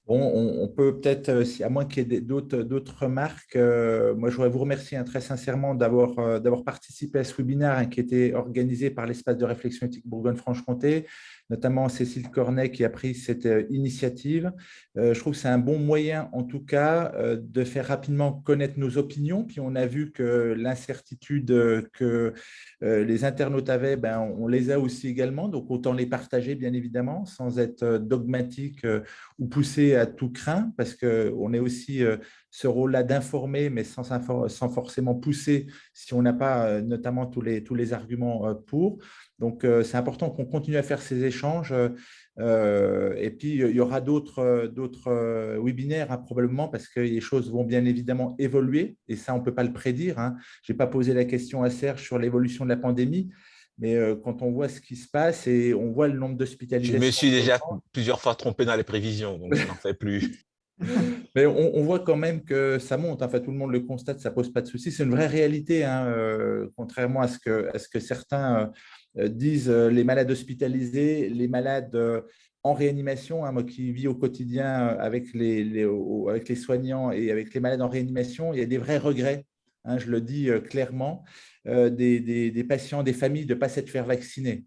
Bon, on peut peut-être, à moins qu'il y ait d'autres remarques, moi je voudrais vous remercier très sincèrement d'avoir participé à ce webinaire qui était organisé par l'Espace de réflexion éthique Bourgogne-Franche-Comté. notamment Cécile Cornet qui a pris cette initiative. Je trouve que c'est un bon moyen, en tout cas, de faire rapidement connaître nos opinions. Puis on a vu que l'incertitude que les internautes avaient, on les a aussi également. Donc autant les partager, bien évidemment, sans être dogmatique ou poussé à tout craint, parce qu'on est aussi ce rôle-là d'informer, mais sans forcément pousser si on n'a pas notamment tous les arguments pour. Donc, c'est important qu'on continue à faire ces échanges. Et puis, il y aura d'autres webinaires probablement parce que les choses vont bien évidemment évoluer. Et ça, on ne peut pas le prédire, hein. Je n'ai pas posé la question à Serge sur l'évolution de la pandémie. Mais quand on voit ce qui se passe et on voit le nombre d'hospitalisations… Je me suis déjà plusieurs fois trompé dans les prévisions, donc je n'en fais plus. Mais on voit quand même que ça monte. Enfin, tout le monde le constate, ça ne pose pas de souci. C'est une vraie réalité, hein, contrairement à ce que certains disent, les malades hospitalisés, les malades en réanimation. Hein, moi qui vis au quotidien avec les soignants et avec les malades en réanimation, il y a des vrais regrets. Hein, je le dis clairement, des patients, des familles de ne pas s'être fait vacciner.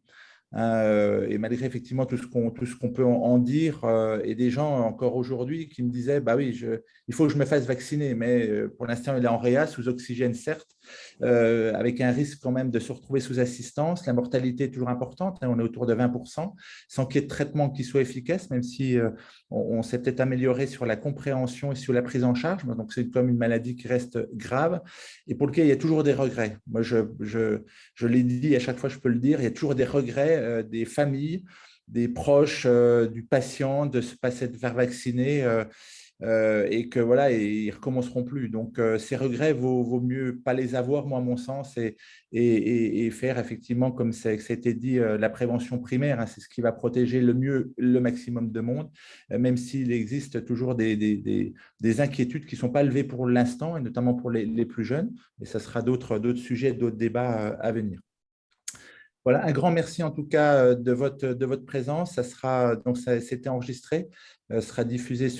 Et malgré effectivement tout ce qu'on peut en dire, et des gens encore aujourd'hui qui me disaient bah oui, il faut que je me fasse vacciner, mais pour l'instant il est en réa, sous oxygène certes, avec un risque quand même de se retrouver sous assistance. La mortalité est toujours importante, hein, on est autour de 20%, sans qu'il y ait de traitement qui soit efficace, même si on s'est peut-être amélioré sur la compréhension et sur la prise en charge. Donc c'est comme une maladie qui reste grave et pour lequel il y a toujours des regrets. Moi je l'ai dit, à chaque fois je peux le dire, il y a toujours des regrets des familles, des proches du patient de ne pas s'être faire vacciner et que voilà, ils ne recommenceront plus. Donc, ces regrets, vaut mieux pas les avoir, moi, à mon sens, et faire effectivement, comme ça a été dit, la prévention primaire. Hein, c'est ce qui va protéger le mieux le maximum de monde, même s'il existe toujours des inquiétudes qui ne sont pas levées pour l'instant, et notamment pour les plus jeunes. Et ça sera d'autres sujets, d'autres débats à venir. Voilà, un grand merci en tout cas de votre présence. Ça sera, donc, c'était enregistré, sera diffusé sur